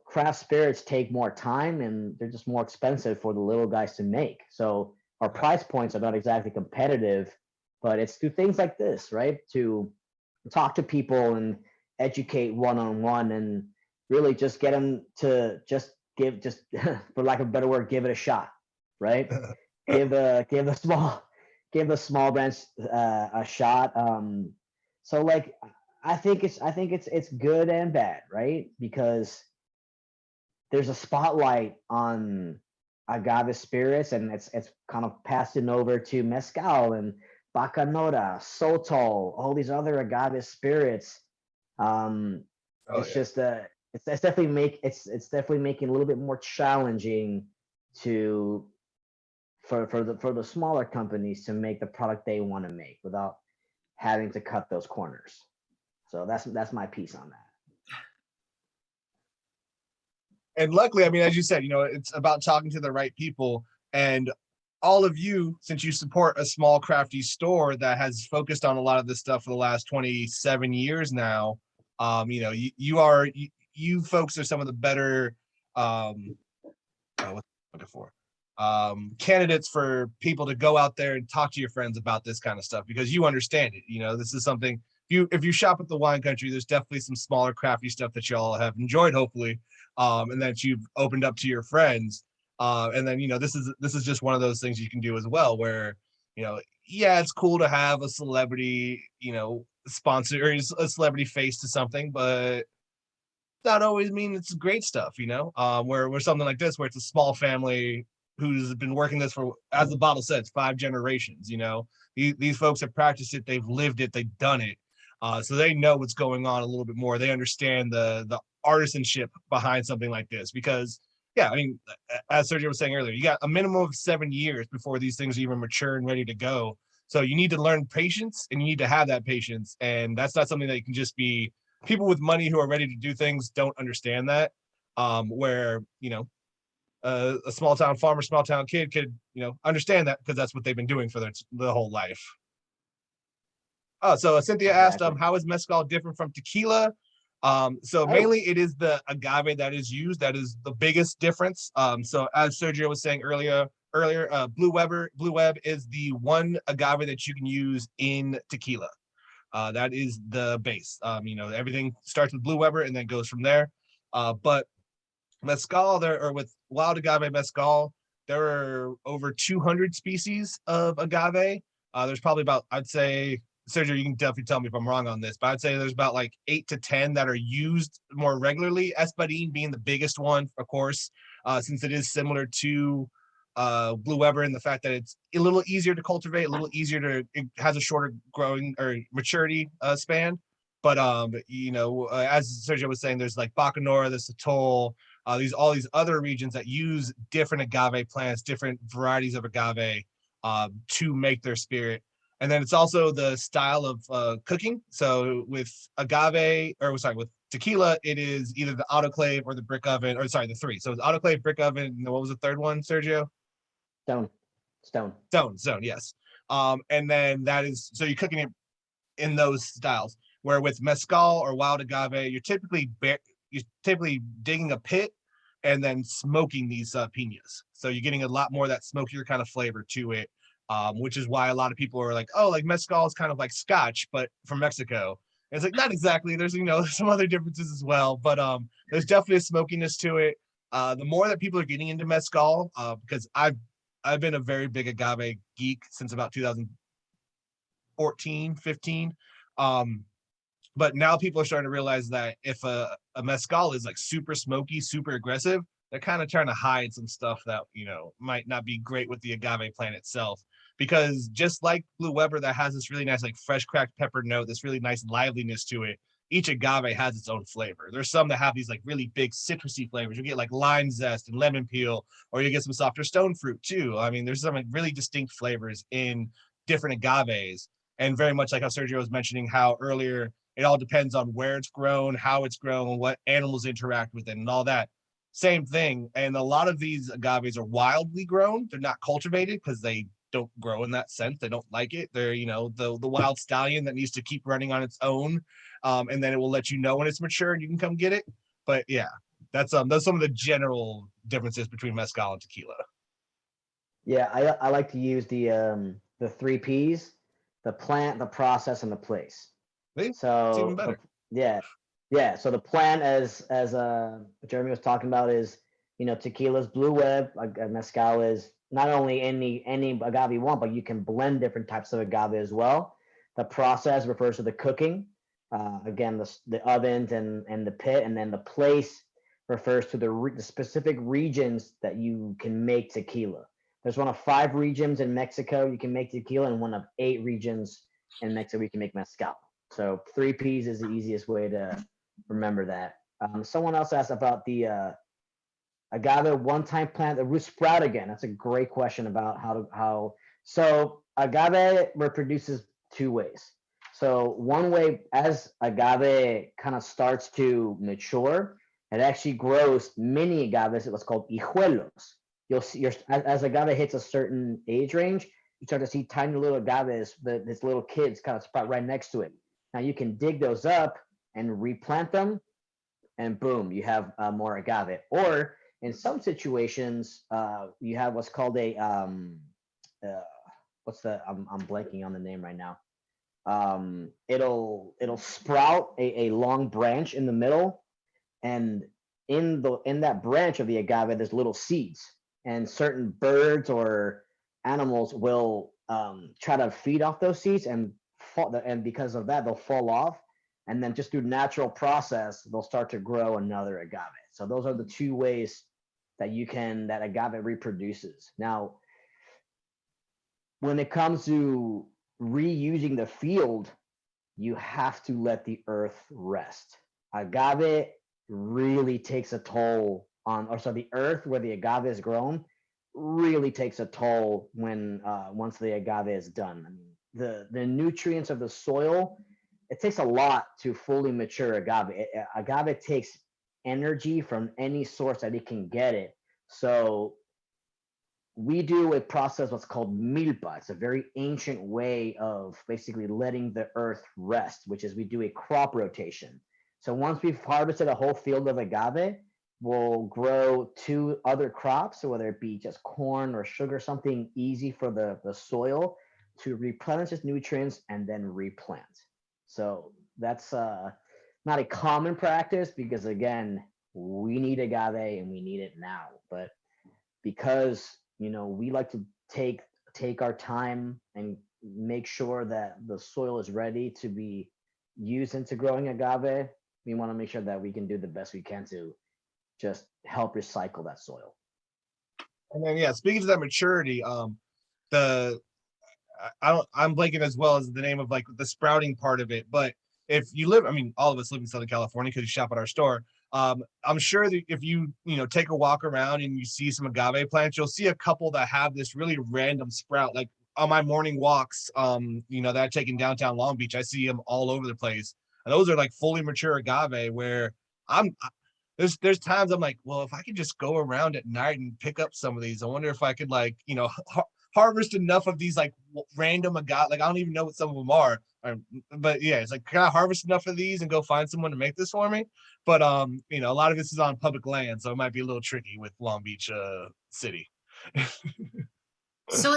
craft spirits take more time and they're just more expensive for the little guys to make. So our price points are not exactly competitive, but it's through things like this, right? To talk to people and educate one-on-one and really just get them to just for lack of a better word, give it a shot, right? give the small brands a shot. So like, I think it's good and bad, right? Because there's a spotlight on agave spirits, and it's kind of passing over to mezcal and bacanora, sotol, all these other agave spirits. It's just it's definitely making a little bit more challenging for the smaller companies to make the product they want to make without having to cut those corners. So that's my piece on that. And luckily, as you said, it's about talking to the right people. And all of you, since you support a small crafty store that has focused on a lot of this stuff for the last 27 years now, you know, you folks are some of the better what I'm looking for candidates for people to go out there and talk to your friends about this kind of stuff, because you understand it. You know, this is something, if you shop at the wine country, there's definitely some smaller crafty stuff that y'all have enjoyed, hopefully, and that you've opened up to your friends. And then, you know, this is just one of those things you can do as well, where, you know, yeah, it's cool to have a celebrity, you know, sponsor or a celebrity face to something, but not always mean it's great stuff, you know. Where something like this, where it's a small family who's been working this for, as the bottle says, 5 generations. You know, these folks have practiced it, they've lived it, they've done it, so they know what's going on a little bit more. They understand the artisanship behind something like this, because yeah, I mean, as Sergio was saying earlier, you got a minimum of 7 years before these things are even mature and ready to go. So you need to learn patience, and you need to have that patience, and that's not something that you can just be. People with money who are ready to do things don't understand that. Where, you know, a small town farmer, small town kid could, you know, understand that, because that's what they've been doing for the whole life. Oh, so Cynthia asked, how is mezcal different from tequila? So mainly it is the agave that is used that is the biggest difference. So as Sergio was saying earlier, Blue Web is the one agave that you can use in tequila. That is the base. You know, everything starts with Blue Weber and then goes from there. But mezcal, or with wild agave mezcal, there are over 200 species of agave. There's probably about, I'd say, Sergio, you can definitely tell me if I'm wrong on this, but I'd say there's about like 8 to 10 that are used more regularly. Espadín being the biggest one, of course, since it is similar to Blue Weber in the fact that it's a little easier to cultivate, a little easier to, it has a shorter growing or maturity span. But you know, as Sergio was saying, there's like Bacanora, the Satol, all these other regions that use different agave plants, different varieties of agave to make their spirit. And then it's also the style of cooking. So with agave, or sorry, with tequila, it is either the autoclave or the brick oven, or sorry, the 3. So it's autoclave, brick oven, and what was the third one, Sergio? Stone, yes. And then that is, so you're cooking it in those styles. Where with mezcal or wild agave, you're typically digging a pit and then smoking these piñas. So you're getting a lot more of that smokier kind of flavor to it, which is why a lot of people are like, oh, like mezcal is kind of like Scotch, but from Mexico. And it's like, not exactly. There's, you know, some other differences as well, but there's definitely a smokiness to it. The more that people are getting into mezcal, because I've been a very big agave geek since about 2014, 15. But now people are starting to realize that if a mezcal is like super smoky, super aggressive, they're kind of trying to hide some stuff that, you know, might not be great with the agave plant itself. Because just like Blue Weber, that has this really nice, like fresh cracked pepper note, this really nice liveliness to it, each agave has its own flavor. There's some that have these like really big citrusy flavors. You get like lime zest and lemon peel, or you get some softer stone fruit too. I mean, there's some like really distinct flavors in different agaves. And very much like how Sergio was mentioning how earlier, it all depends on where it's grown, how it's grown, what animals interact with it, and all that. Same thing. And a lot of these agaves are wildly grown. They're not cultivated because they don't grow in that sense. They don't like it. They're, you know, the wild stallion that needs to keep running on its own. And then it will let you know when it's mature and you can come get it. But yeah, that's some of the general differences between mezcal and tequila. Yeah, I like to use the 3 Ps: the plant, the process, and the place. So even better. Yeah. So the plant, as Jeremy was talking about, is, you know, tequila's Blue Web, mezcal is not only any agave you want, but you can blend different types of agave as well. The process refers to the cooking, again, the ovens and the pit, and then the place refers to the specific regions that you can make tequila. There's one of 5 regions in Mexico you can make tequila, and one of 8 regions in Mexico you can make mezcal. So 3 Ps is the easiest way to remember that. Someone else asked about the agave one-time plant, the root sprout again. That's a great question about how. So agave reproduces 2 ways. So one way, as agave kind of starts to mature, it actually grows mini agaves, what's called hijuelos. you'll see as agave hits a certain age range, you start to see tiny little agaves, these little kids kind of sprout right next to it. Now you can dig those up and replant them, and boom, you have more agave. Or in some situations, you have what's called a I'm blanking on the name right now. It'll sprout a long branch in the middle, and in that branch of the agave, there's little seeds, and certain birds or animals will try to feed off those seeds and fall, and because of that, they'll fall off, and then just through natural process, they'll start to grow another agave. So those are the two ways that agave reproduces. Now, when it comes to reusing the field, you have to let the earth rest. Agave really takes a toll the earth where the agave is grown really takes a toll when once the agave is done. I mean, the nutrients of the soil, it takes a lot to fully mature agave. Agave takes energy from any source that it can get it. So we do a process what's called milpa. It's a very ancient way of basically letting the earth rest, which is we do a crop rotation. So once we've harvested a whole field of agave, we'll grow 2 other crops, so whether it be just corn or sugar, something easy for the soil to replenish its nutrients and then replant. So that's not a common practice because, again, we need agave and we need it now. But because, we like to take our time and make sure that the soil is ready to be used into growing agave, we want to make sure that we can do the best we can to just help recycle that soil. And then, yeah, speaking to that maturity, I'm blanking as well as the name of like the sprouting part of it. But if you live, I mean, all of us live in Southern California because you shop at our store. I'm sure that if you take a walk around and you see some agave plants, you'll see a couple that have this really random sprout. Like on my morning walks, that I take in downtown Long Beach, I see them all over the place. And those are like fully mature agave where there's times I'm like, well, if I could just go around at night and pick up some of these, I wonder if I could harvest enough of these like random agave. Like I don't even know what some of them are, but yeah, it's like, can I harvest enough of these and go find someone to make this for me? But a lot of this is on public land, so it might be a little tricky with Long Beach City. So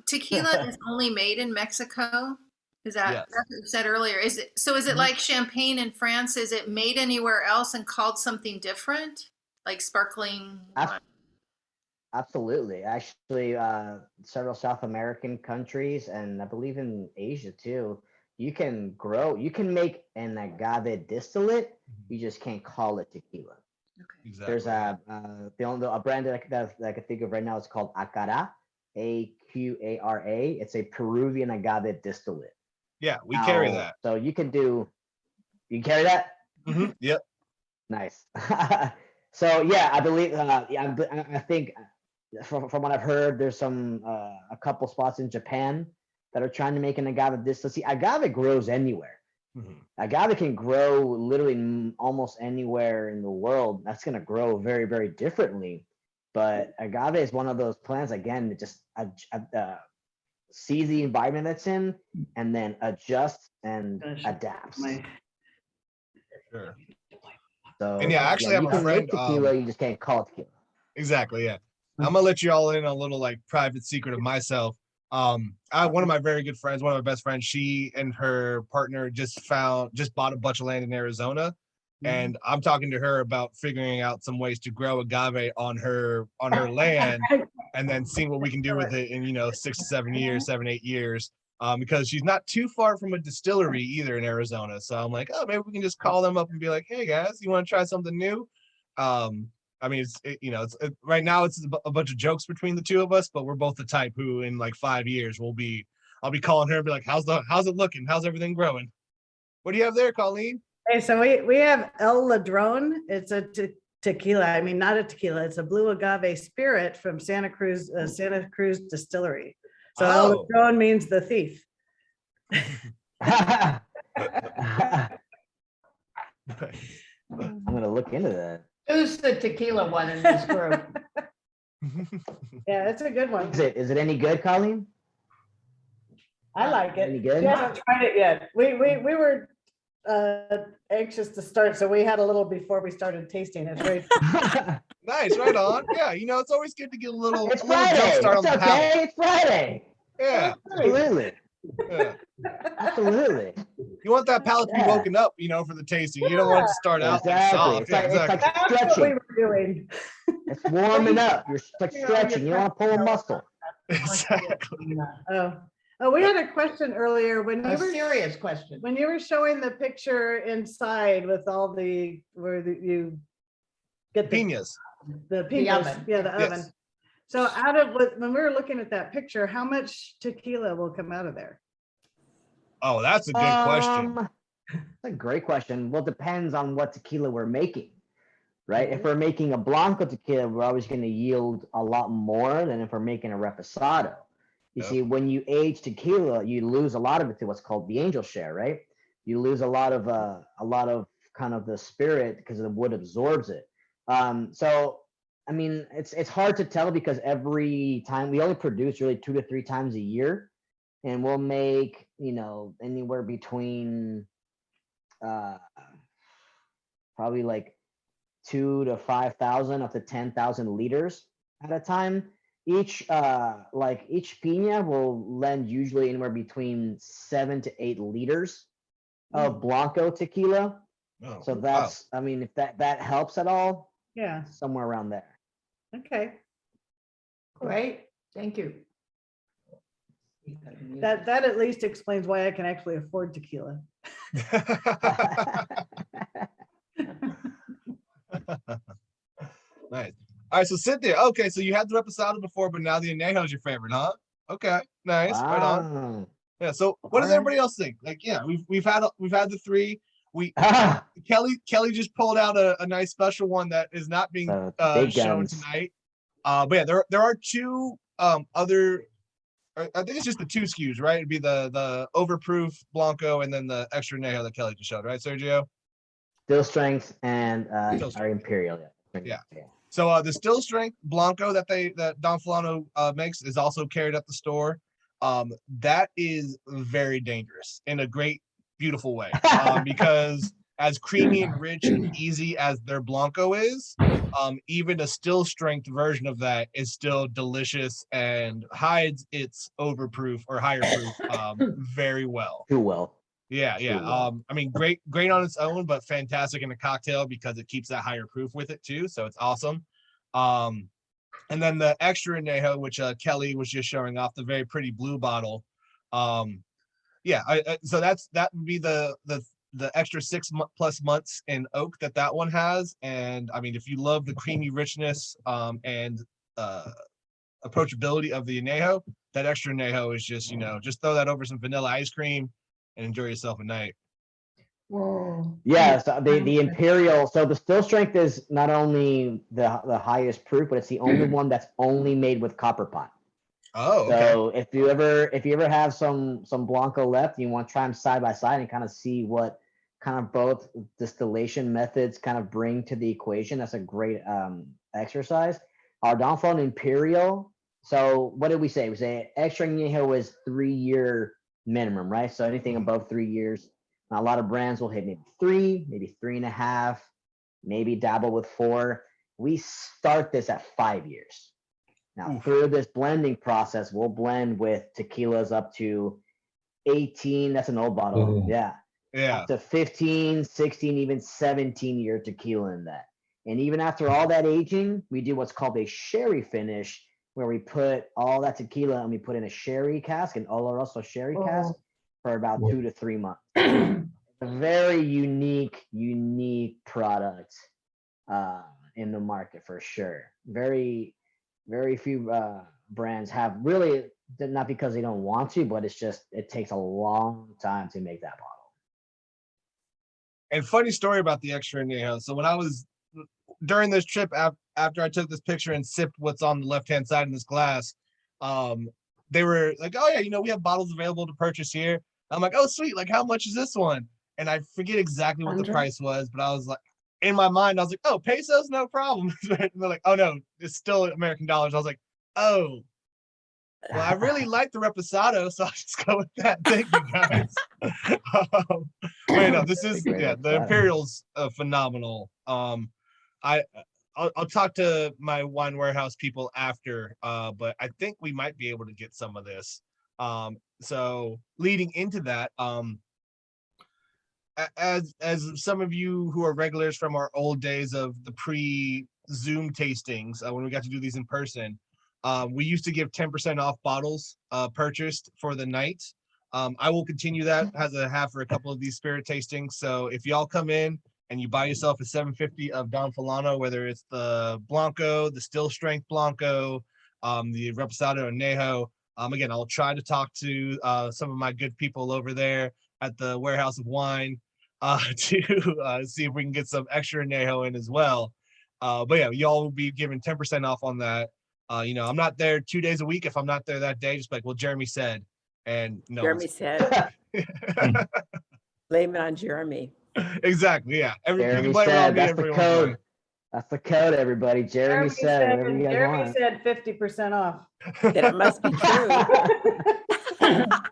tequila is only made in Mexico? Is that Yes. that's what you said earlier? Is it like champagne in France? Is it made anywhere else and called something different, like sparkling wine? Absolutely. Actually, several South American countries and I believe in Asia too, you can make an agave distillate. You just can't call it tequila. Okay. Exactly. There's a brand that I can think of right now. It's called Acara, Aqara. It's a Peruvian agave distillate. Yeah, we carry Now, that. So you carry that? Mm-hmm. Yep. Nice. So yeah, I believe. I think from what I've heard, there's a couple spots in Japan that are trying to make an agave distillate. See, agave grows anywhere. Mm-hmm. Agave can grow literally almost anywhere in the world. That's going to grow very, very differently. But agave is one of those plants, again, that just sees the environment that's in and then adjusts and adapts. Sure. So, And yeah, I actually have you a can friend. make tequila, you just can't call it tequila. Exactly. Yeah. I'm gonna let you all in on a little like private secret of myself. One of my very good friends, one of my best friends, she and her partner just bought a bunch of land in Arizona. And I'm talking to her about figuring out some ways to grow agave on her land and then seeing what we can do with it in 6 to 7 years, 7, 8 years. Because she's not too far from a distillery either in Arizona. So I'm like, oh, maybe we can just call them up and be like, hey guys, you want to try something new? I mean, right now it's a bunch of jokes between the two of us, but we're both the type who in like 5 years I'll be calling her and be like, how's it looking? How's everything growing? What do you have there, Colleen? Hey, so we have El Ladrón. It's a tequila. I mean, not a tequila. It's a blue agave spirit from Santa Cruz Distillery. So El Ladrón means the thief. I'm going to look into that. Who's the tequila one in this group? Yeah, it's a good one. Is it any good, Colleen? I like it. Any She good? hasn't tried it yet. We were anxious to start, so we had a little before we started tasting. It's very Nice, right on. Yeah, it's always good to get a little It's jump Friday. start It's on the palate. okay. It's Friday. Yeah, Absolutely. yeah. Absolutely. You want that palate to be Yeah. woken up, for the tasting. You don't want it to start out like Exactly. soft. It's Yeah, like, exactly. it's like that's what we stretching. were doing. It's warming up. You're like stretching. You want to pull a muscle. Exactly. Oh, we had a question earlier when you A were serious question. when you were showing the picture inside with all you get Pinas. the pinas, oven. yeah, the Yes. oven. So when we were looking at that picture, how much tequila will come out of there? Oh, that's a good question. That's a great question. Well, it depends on what tequila we're making, right? If we're making a Blanco tequila, we're always going to yield a lot more than if we're making a Reposado. You Yep. see, when you age tequila, you lose a lot of it to what's called the angel share, right? You lose a lot of kind of the spirit because the wood absorbs it. So I mean, it's hard to tell because every time we only produce really 2 to 3 times a year, and we'll make anywhere between probably like 2 to 5,000 up to 10,000 liters at a time. Each piña will lend usually anywhere between 7 to 8 liters of Blanco tequila. Oh, So wow. that's, I mean, if that helps at all, Yeah. somewhere around there. Okay. Great, thank you. That at least explains why I can actually afford tequila. Nice. All right, so Cynthia. Okay, so you had the Reposado before, but now the Anejo is your favorite, huh? Okay, nice. Right on. Wow. Yeah. So, what does Alright. everybody else think? Like, yeah, we've had the three. Ah, Kelly just pulled out a nice special one that is not being big shown guns. tonight. But yeah, there are two other. I think it's just the two SKUs, right? It'd be the overproof Blanco and then the extra Anejo that Kelly just showed, right, Sergio? Still strength and Still our strength. Imperial. Yeah. So the still strength Blanco that Don Fulano makes is also carried at the store. That is very dangerous in a great, beautiful way. Because as creamy and rich and easy as their Blanco is, even a still strength version of that is still delicious and hides its overproof or higher proof very well. Too well. Yeah. I mean, great on its own, but fantastic in a cocktail because it keeps that higher proof with it too. So it's awesome. And then the extra Anejo, which Kelly was just showing off, the very pretty blue bottle. Yeah, so that would be the extra 6+ months in oak that one has. And I mean, if you love the creamy richness and approachability of the Anejo, that extra Anejo is just just throw that over some vanilla ice cream and enjoy yourself a night. Whoa. Yeah, so the Imperial, so the still strength is not only the highest proof, but it's the only one that's only made with copper pot. Oh, okay. So if you ever have some Blanco left, you want to try them side by side and kind of see what kind of both distillation methods kind of bring to the equation. That's a great exercise. Our Don Fulano Imperial. So what did we say? We say extra añejo is 3-year minimum, right? So anything above 3 years. Now, a lot of brands will hit maybe 3, maybe 3.5, maybe dabble with 4. We start this at 5 years. Now, through this blending process, we'll blend with tequilas up to 18. That's an old bottle. Yeah. Up to 15, 16, even 17-year tequila in that. And even after all that aging, we do what's called a sherry finish, where we put all that tequila and we put in a sherry cask, an Oloroso sherry cask, for about 2 to 3 months. A very unique product in the market for sure. Very few brands have, really, not because they don't want to, but it's just, it takes a long time to make that bottle. And funny story about the extra añejo. So when I was during this trip, after I took this picture and sipped what's on the left-hand side in this glass, they were like, "Oh yeah, we have bottles available to purchase here." I'm like, "Oh sweet, like how much is this one?" And I forget exactly what the 100? price was, but I was like, in my mind, I was like, oh, pesos, no problem. And they're like, oh no, it's still American dollars. I was like, oh, well, I really like the reposado, so I'll just go with that. Thank you, guys. Wait, no, this is Great the reposado. Imperial's phenomenal. I'll talk to my wine warehouse people after, but I think we might be able to get some of this. So leading into that, as some of you who are regulars from our old days of the pre-Zoom tastings, when we got to do these in person, we used to give 10% off bottles purchased for the night. I will continue that as I have for a couple of these spirit tastings. So if y'all come in and you buy yourself a 750 of Don Fulano, whether it's the Blanco, the still strength Blanco, the Reposado and Anejo, again, I'll try to talk to some of my good people over there at the Warehouse of Wine to see if we can get some extra Anejo in as well. But yeah, y'all will be given 10% off on that. You know, I'm not there 2 days a week. If I'm not there that day, just like, well, Jeremy said, and no, Jeremy said, blame it on Jeremy. exactly, yeah. You Jeremy can blame it on said, me, that's the everyone's right. code. That's the code, everybody. Jeremy said, whatever you guys Jeremy want. said 50% off. Then it must be true.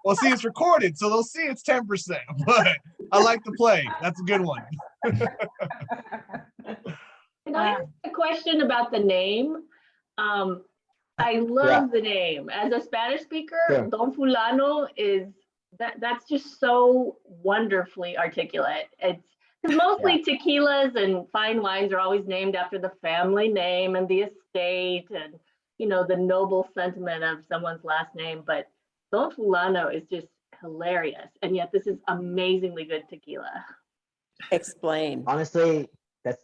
Well, see, it's recorded, so they'll see it's 10%. But I like the play. That's a good one. Can I ask a question about the name? I love the name. As a Spanish speaker, Sure. Don Fulano is that's just so wonderfully articulate. It's because mostly tequilas and fine wines are always named after the family name and the estate and, you know, the noble sentiment of someone's last name. But Don Fulano is just hilarious. And yet this is amazingly good tequila. Explain. Honestly,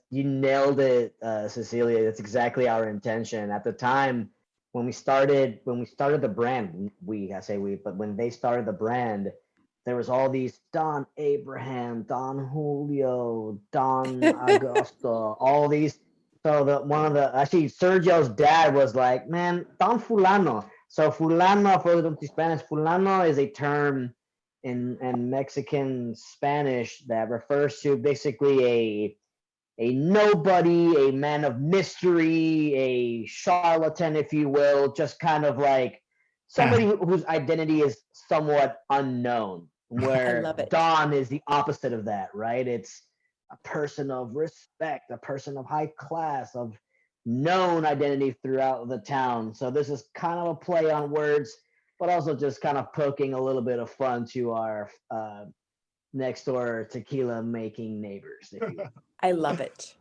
you nailed it, Cecilia. That's exactly our intention. At the time when we started the brand, but when they started the brand, there was all these Don Abraham, Don Julio, Don Augusto, all these. So actually Sergio's dad was like, man, Don Fulano. So Fulano, for the Spanish, Fulano is a term in Mexican Spanish that refers to basically a nobody, a man of mystery, a charlatan, if you will, just kind of like somebody whose identity is somewhat unknown, where love it. Don is the opposite of that, right? It's a person of respect, a person of high class, of known identity throughout the town. So this is kind of a play on words, but also just kind of poking a little bit of fun to our next door tequila making neighbors, if you will. I love it.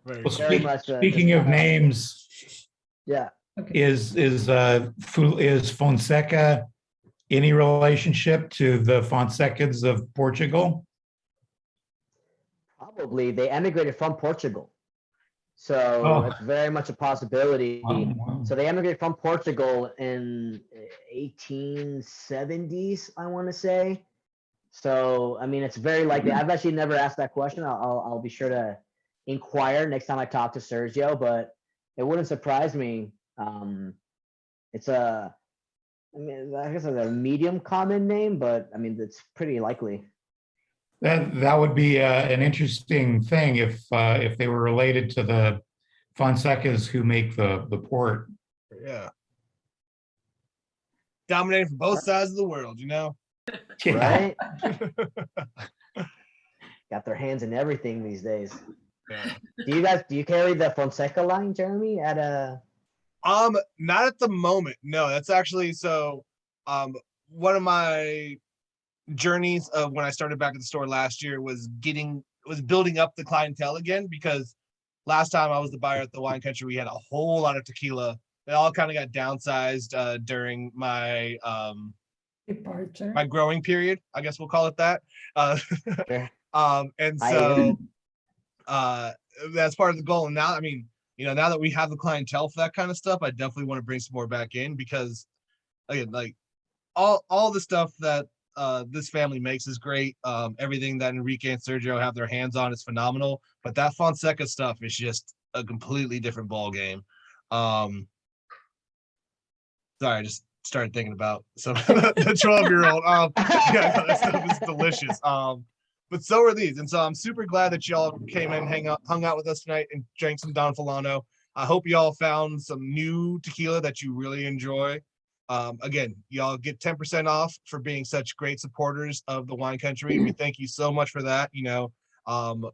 Very Well, Very much speaking just of kinda- names, Yeah. is Fonseca any relationship to the Fonsecas of Portugal? Probably they emigrated from Portugal. So it's very much a possibility. Wow. So they emigrated from Portugal in 1870s, I want to say. So, I mean, it's very likely. I've actually never asked that question. I'll be sure to inquire next time I talk to Sergio, but it wouldn't surprise me. It's I guess it's a medium common name, but I mean, it's pretty likely. That would be an interesting thing if they were related to the Fonsecas who make the port. Yeah. Dominating from both sides of the world, you know? Right? Got their hands in everything these days. Yeah. Do you carry the Fonseca line, Jeremy, at a Not at the moment. No, that's actually one of my journeys of when I started back at the store last year was building up the clientele again, because last time I was the buyer at the wine country, we had a whole lot of tequila. It all kind of got downsized during my Departure. my growing period, I guess we'll call it that. Sure. And so that's part of the goal. And now, I mean, you know, now that we have the clientele for that kind of stuff, I definitely want to bring some more back in, because again, like all the stuff that this family makes is great. Everything that Enrique and Sergio have their hands on is phenomenal, but that Fonseca stuff is just a completely different ball game. Sorry, I just started thinking about some the 12-year-old. Yeah, that stuff is delicious. but so are these. And so I'm super glad that y'all came in, hung out with us tonight and drank some Don Fulano. I hope y'all found some new tequila that you really enjoy. Again, y'all get 10% off for being such great supporters of the wine country. We thank you so much for that.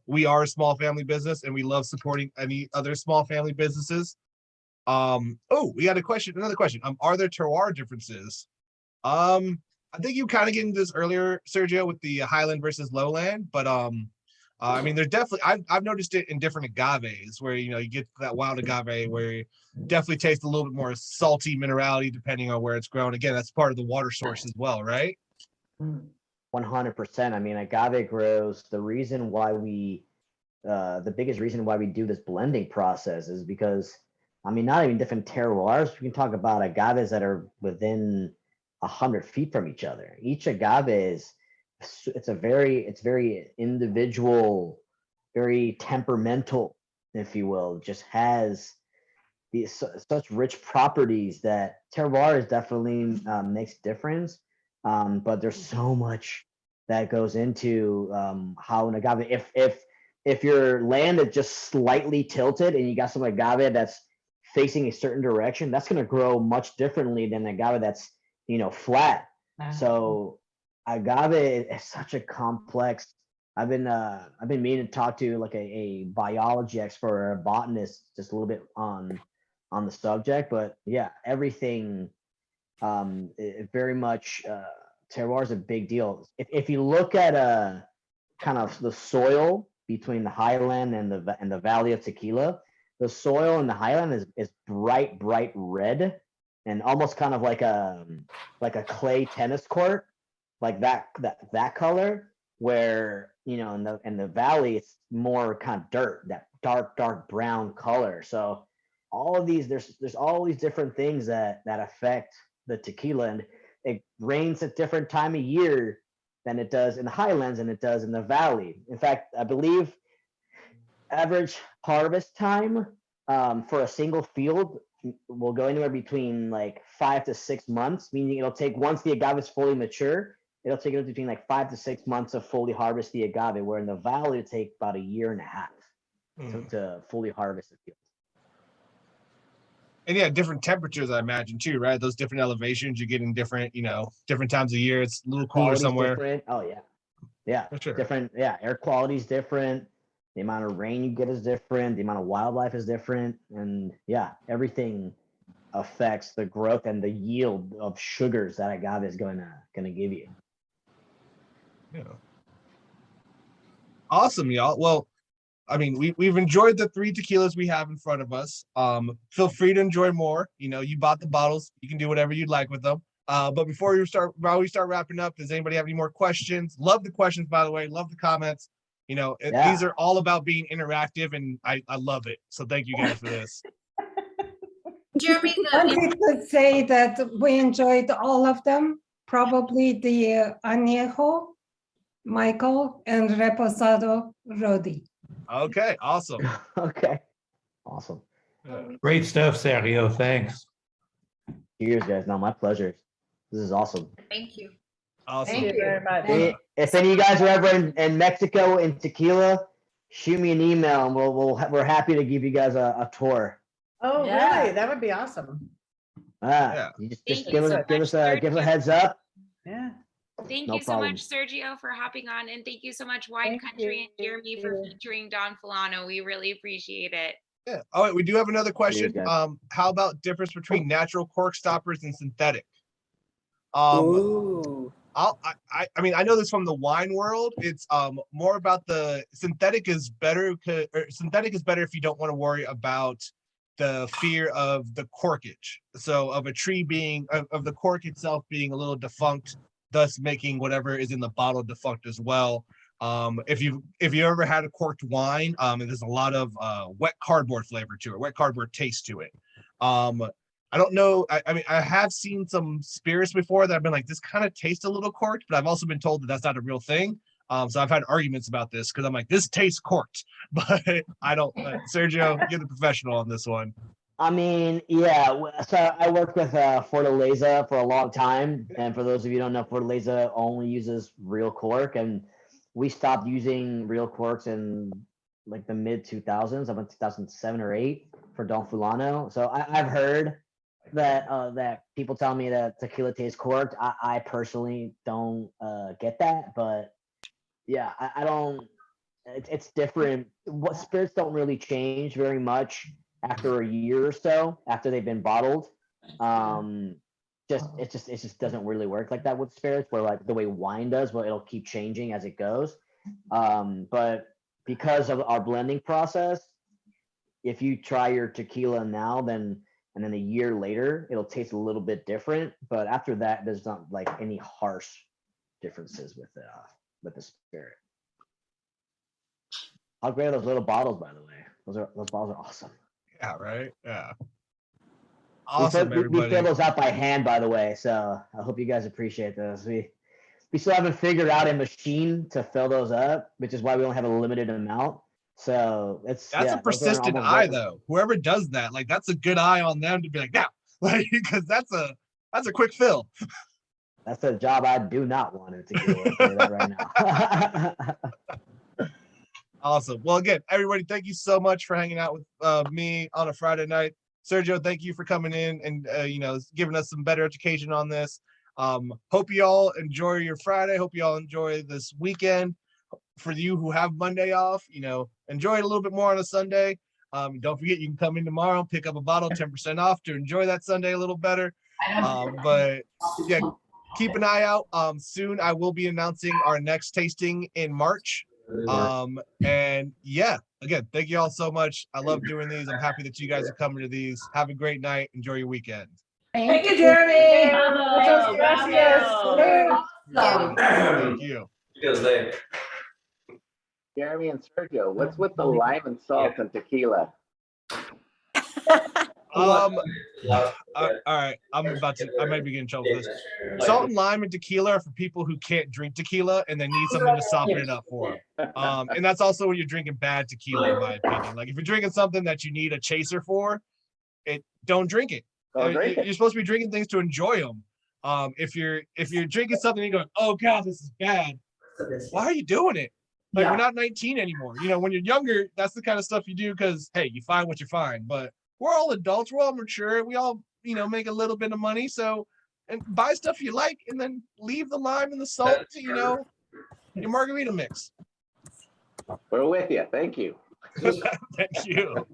We are a small family business and we love supporting any other small family businesses. We got another question. Are there terroir differences? I think you kind of get into this earlier, Sergio, with the highland versus lowland, but I mean, there's definitely I've noticed it in different agaves where you get that wild agave where you definitely taste a little bit more salty minerality depending on where it's grown. Again, that's part of the water source as well, right? 100%. I mean, agave grows. The biggest reason why we do this blending process is because, I mean, not even different terroirs. We can talk about agaves that are within 100 feet from each other. Each agave it's very individual, very temperamental, if you will. Just has such rich properties that terroir definitely makes difference. But there's so much that goes into how an agave. If your land is just slightly tilted and you got some agave that's facing a certain direction, that's going to grow much differently than agave that's flat. So agave is such a complex. I've been meaning to talk to like a biology expert or a botanist just a little bit on the subject, but yeah, everything very much terroir is a big deal. If you look at kind of the soil between the highland and the valley of tequila, the soil in the highland is bright red and almost kind of like a clay tennis court, like that color, where in the valley it's more kind of dirt, that dark brown color. So all of these, there's all these different things that affect the tequila, and it rains at different time of year than it does in the highlands and it does in the valley. In fact, I believe average harvest time for a single field will go anywhere between like 5 to 6 months, meaning it'll take, once the agave is fully mature, it'll take it between like 5 to 6 months to fully harvest the agave, where in the valley it'll take about 1.5 years to fully harvest the field. And yeah, different temperatures, I imagine too, right? Those different elevations you get in different, different times of year. It's a little cooler Quality's somewhere. Different. Oh yeah, For sure. different. Yeah, air quality is different. The amount of rain you get is different. The amount of wildlife is different, and yeah, everything affects the growth and the yield of sugars that agave is gonna give you. Yeah. Awesome, y'all. Well, I mean, we've enjoyed the 3 tequilas we have in front of us. Feel free to enjoy more. You bought the bottles. You can do whatever you'd like with them. But before we start wrapping up, does anybody have any more questions? Love the questions, by the way. Love the comments. These are all about being interactive, and I love it. So thank you guys for this. Jeremy, Wanted to say that we enjoyed all of them. Probably the Anejo, Michael, and Reposado, Rodi. Okay, awesome. Okay, awesome. Great stuff, Sergio. Thanks. Cheers, guys. No, my pleasure. This is awesome. thank you. Awesome. Thank you very much. If any of you guys are ever in Mexico in tequila, shoot me an email and we're happy to give you guys a tour. Oh, Yeah. really? That would be awesome. Yeah. You just Thank give you us so give much, us a give us a Sergio. heads up. Yeah. Thank No you so problem. much, Sergio, for hopping on, and thank you so much, Wine Thank Country and Jeremy, for you. featuring Don Fulano. We really appreciate it. Yeah. All right, we do have another question. Cheers, guys. How about difference between natural cork stoppers and synthetic? Ooh. I mean, I know this from the wine world. It's more about the synthetic is better. Synthetic is better if you don't want to worry about the fear of the corkage. So of a tree being of the cork itself being a little defunct, thus making whatever is in the bottle defunct as well. If you ever had a corked wine, there's a lot of wet cardboard flavor to it, wet cardboard taste to it. I don't know. I mean, I have seen some spirits before that I've been like, this kind of tastes a little corked, but I've also been told that that's not a real thing. So I've had arguments about this because I'm like, this tastes corked, but I don't. Sergio, you're the professional on this one. I mean, yeah. So I worked with Fortaleza for a long time, and for those of you who don't know, Fortaleza only uses real cork, and we stopped using real corks in like the mid 2000s, I went 2007 or 8 for Don Fulano. So I've heard that that people tell me that tequila tastes corked. I personally don't get that, but yeah, I don't. It's different. What spirits don't really change very much after a year or so after they've been bottled. It just doesn't really work like that with spirits, where like the way wine does, where it'll keep changing as it goes. But because of our blending process, if you try your tequila now, then and then a year later, it'll taste a little bit different. But after that, there's not like any harsh differences with the spirit. How great are those little bottles, by the way? Those bottles are awesome. Yeah, right. Yeah. We Awesome, fill everybody. those out by hand, by the way. So I hope you guys appreciate this. We still haven't figured out a machine to fill those up, which is why we only have a limited amount. So That's yeah, a those are persistent almost eye, ready. though. Whoever does that, like that's a good eye on them to be like, now, like because that's a quick fill. That's a job I do not want to tequila. I'll tell you that right now. Awesome. Well, again, everybody, thank you so much for hanging out with me on a Friday night. Sergio, thank you for coming in and giving us some better education on this. Hope you all enjoy your Friday. Hope you all enjoy this weekend. For you who have Monday off, enjoy it a little bit more on a Sunday. Don't forget, you can come in tomorrow, pick up a bottle, 10% off to enjoy that Sunday a little better. But yeah, keep an eye out. Soon I will be announcing our next tasting in March. And yeah, again, thank you all so much. I love doing these. I'm happy that you guys are coming to these. Have a great night. Enjoy your weekend. Thank you, Jeremy. Bravo, bravo. Thank you. Jeremy and Sergio, what's with the lime and salt and tequila? All right, I might be getting in trouble for this. Salt and lime and tequila are for people who can't drink tequila and they need something to soften it up for them. And that's also when you're drinking bad tequila, in my opinion. Like if you're drinking something that you need a chaser for, don't drink it. You're supposed to be drinking things to enjoy them. If you're drinking something and you're going, oh God, this is bad, why are you doing it? Like we're not 19 anymore. When you're younger, that's the kind of stuff you do because hey, you find what you find. But we're all adults, we're all mature, we all make a little bit of money. So and buy stuff you like and then leave the lime and the salt to, your margarita mix. We're with you. Thank you. Thank you.